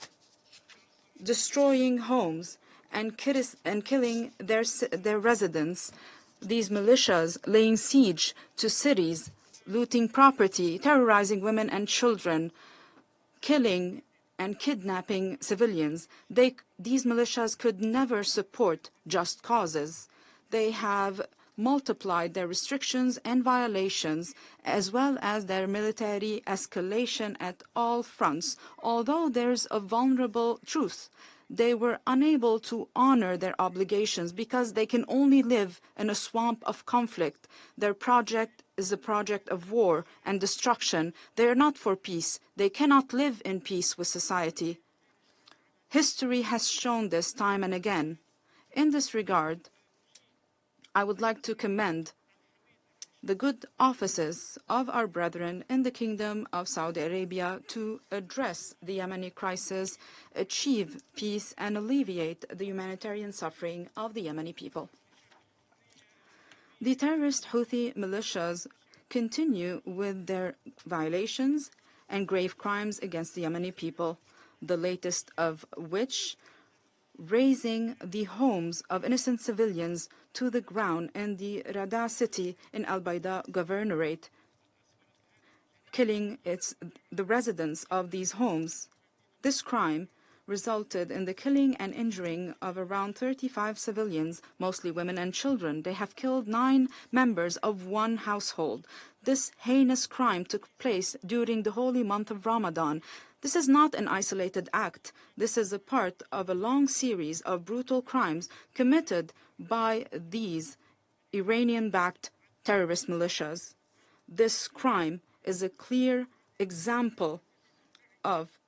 destroying homes and killing their residents, these militias laying siege to cities, looting property, terrorizing women and children, killing and kidnapping civilians. These militias could never support just causes. They have multiplied their restrictions and violations, as well as their military escalation at all fronts. Although there's a vulnerable truth, they were unable to honor their obligations because they can only live in a swamp of conflict. Their project is a project of war and destruction. They are not for peace. They cannot live in peace with society. History has shown this time and again. In this regard, I would like to commend the good offices of our brethren in the Kingdom of Saudi Arabia to address the Yemeni crisis, achieve peace, and alleviate the humanitarian suffering of the Yemeni people. The terrorist Houthi militias continue with their violations and grave crimes against the Yemeni people, the latest of which razing the homes of innocent civilians to the ground in the Rada city in Al-Baida Governorate, killing the residents of these homes. This crime resulted in the killing and injuring of around 35 civilians, mostly women and children. They have killed 9 members of one household. This heinous crime took place during the holy month of Ramadan. This is not an isolated act. This is a part of a long series of brutal crimes committed by these Iranian-backed terrorist militias. This crime is a clear example of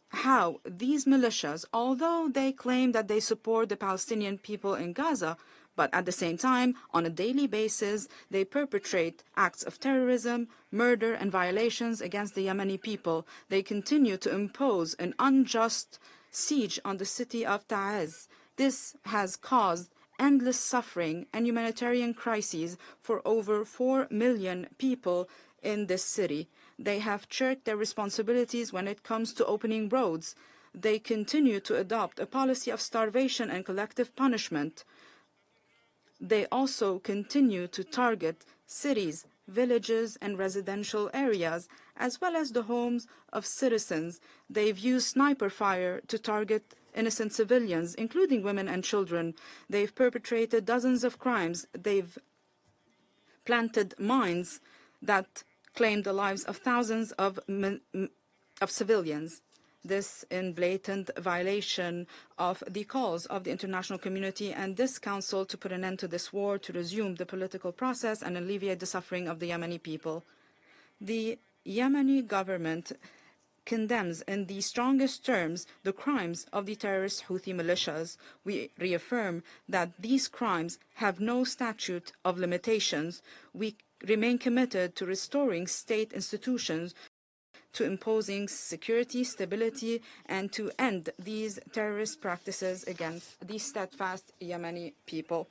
how these militias, although they claim that they support the Palestinian people in Gaza, but at the same time, on a daily basis, they perpetrate acts of terrorism, murder, and violations against the Yemeni people. They continue to impose an unjust siege on the city of Ta'az. This has caused endless suffering and humanitarian crises for over 4 million people in this city. They have shirked their responsibilities when it comes to opening roads. They continue to adopt a policy of starvation and collective punishment. They also continue to target cities, villages, and residential areas, as well as the homes of citizens. They've used sniper fire to target innocent civilians, including women and children. They've perpetrated dozens of crimes. They've planted mines that claimed the lives of thousands of civilians. This in blatant violation of the calls of the international community and this council to put an end to this war, to resume the political process and alleviate the suffering of the Yemeni people. The Yemeni government condemns in the strongest terms the crimes of the terrorist Houthi militias. We reaffirm that these crimes have no statute of limitations. We remain committed to restoring state institutions, to imposing security, stability, and to end these terrorist practices against the steadfast Yemeni people.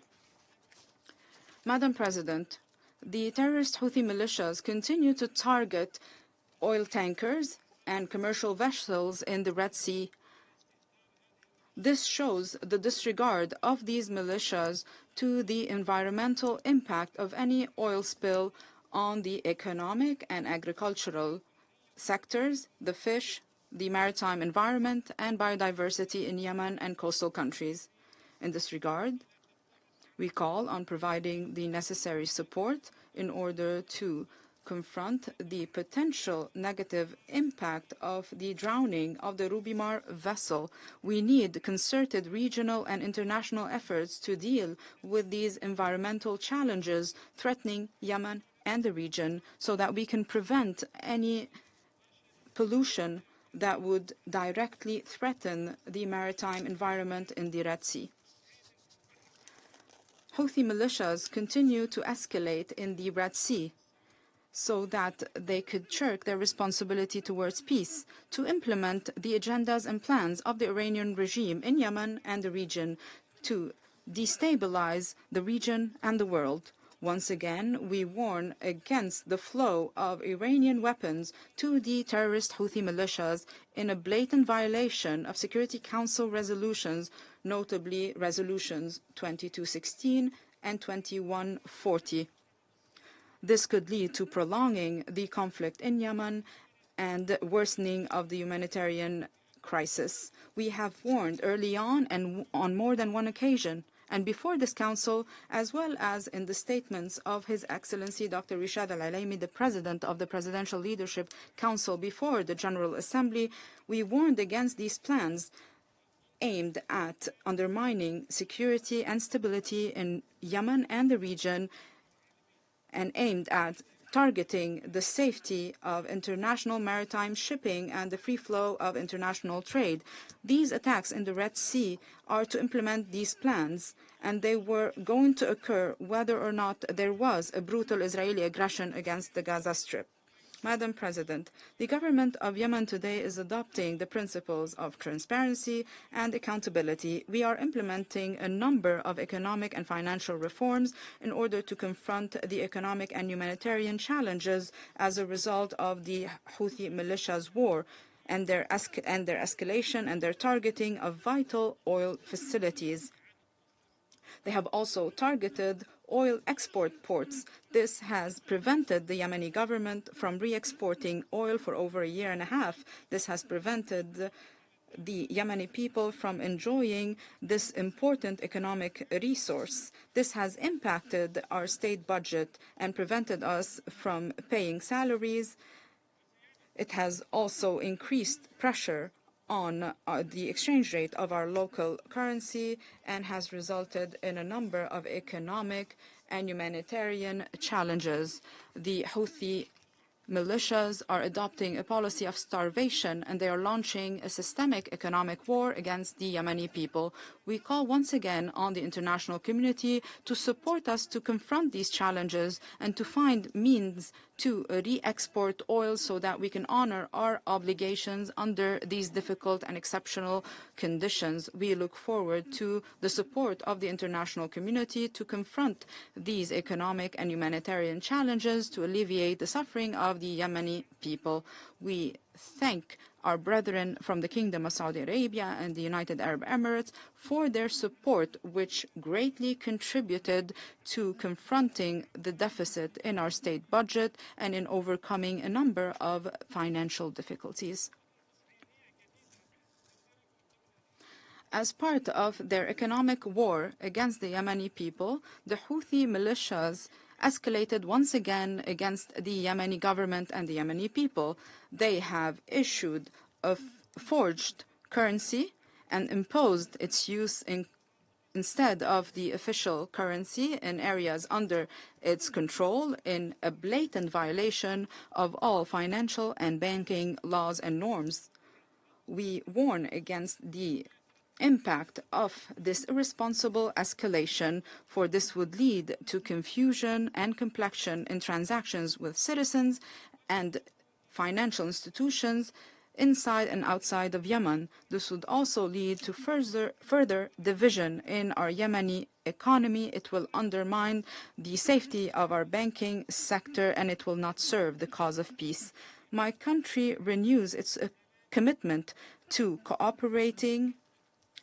Madam President, the terrorist Houthi militias continue to target oil tankers and commercial vessels in the Red Sea. This shows the disregard of these militias to the environmental impact of any oil spill on the economic and agricultural sectors, the fish, the maritime environment, and biodiversity in Yemen and coastal countries. In this regard, we call on providing the necessary support in order to confront the potential negative impact of the drowning of the Rubimar vessel. We need concerted regional and international efforts to deal with these environmental challenges threatening Yemen and the region so that we can prevent any pollution that would directly threaten the maritime environment in the Red Sea. Houthi militias continue to escalate in the Red Sea so that they could shirk their responsibility towards peace, to implement the agendas and plans of the Iranian regime in Yemen and the region, to destabilize the region and the world. Once again, we warn against the flow of Iranian weapons to the terrorist Houthi militias in a blatant violation of Security Council resolutions, notably resolutions 2216 and 2140. This could lead to prolonging the conflict in Yemen and worsening of the humanitarian crisis. We have warned early on and on more than one occasion, and before this Council, as well as in the statements of His Excellency Dr. Rishad Al-Alaimi, the President of the Presidential Leadership Council before the General Assembly, we warned against these plans aimed at undermining security and stability in Yemen and the region, and aimed at targeting the safety of international maritime shipping and the free flow of international trade. These attacks in the Red Sea are to implement these plans, and they were going to occur whether or not there was a brutal Israeli aggression against the Gaza Strip. Madam President, the government of Yemen today is adopting the principles of transparency and accountability. We are implementing a number of economic and financial reforms in order to confront the economic and humanitarian challenges as a result of the Houthi militias' war and their escalation and their targeting of vital oil facilities. They have also targeted oil export ports. This has prevented the Yemeni government from re-exporting oil for over a year and a half. This has prevented the Yemeni people from enjoying this important economic resource. This has impacted our state budget and prevented us from paying salaries. It has also increased pressure on the exchange rate of our local currency and has resulted in a number of economic and humanitarian challenges. The Houthi militias are adopting a policy of starvation, and they are launching a systemic economic war against the Yemeni people. We call once again on the international community to support us to confront these challenges and to find means to re-export oil so that we can honor our obligations under these difficult and exceptional conditions. We look forward to the support of the international community to confront these economic and humanitarian challenges to alleviate the suffering of the Yemeni people. We thank our brethren from the Kingdom of Saudi Arabia and the United Arab Emirates for their support, which greatly contributed to confronting the deficit in our state budget and in overcoming a number of financial difficulties. As part of their economic war against the Yemeni people, the Houthi militias escalated once again against the Yemeni government and the Yemeni people. They have issued a forged currency and imposed its use instead of the official currency in areas under its control, in a blatant violation of all financial and banking laws and norms. We warn against the impact of this irresponsible escalation, for this would lead to confusion and complexion in transactions with citizens and financial institutions inside and outside of Yemen. This would also lead to further division in our Yemeni economy. It will undermine the safety of our banking sector, and it will not serve the cause of peace. My country renews its commitment to cooperating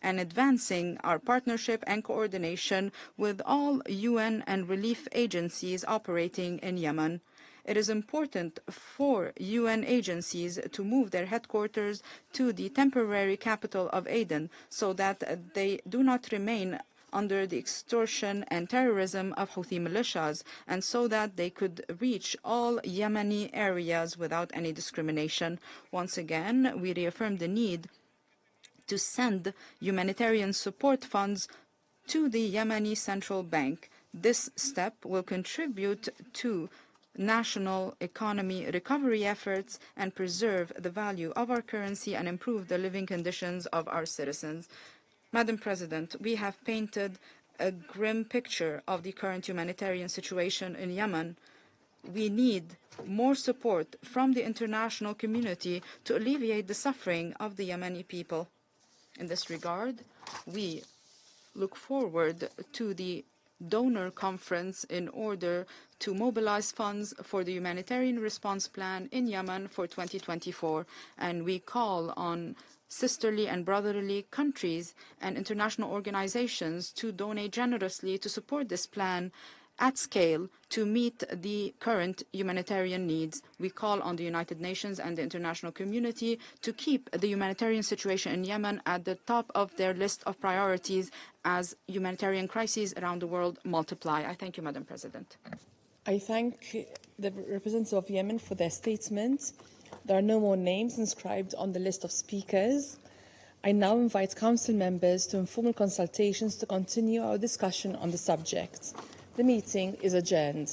and advancing our partnership and coordination with all UN and relief agencies operating in Yemen. It is important for UN agencies to move their headquarters to the temporary capital of Aden so that they do not remain under the extortion and terrorism of Houthi militias, and so that they could reach all Yemeni areas without any discrimination. Once again, we reaffirm the need to send humanitarian support funds to the Yemeni Central Bank. This step will contribute to national economy recovery efforts and preserve the value of our currency and improve the living conditions of our citizens. Madam President, we have painted a grim picture of the current humanitarian situation in Yemen. We need more support from the international community to alleviate the suffering of the Yemeni people. In this regard, we look forward to the donor conference in order to mobilize funds for the humanitarian response plan in Yemen for 2024, and we call on sisterly and brotherly countries and international organizations to donate generously to support this plan at scale to meet the current humanitarian needs. We call on the United Nations and the international community to keep the humanitarian situation in Yemen at the top of their list of priorities as humanitarian crises around the world multiply. I thank you, Madam President. I thank the representative of Yemen for their statement. There are no more names inscribed on the list of speakers. I now invite Council members to informal consultations to continue our discussion on the subject. The meeting is adjourned.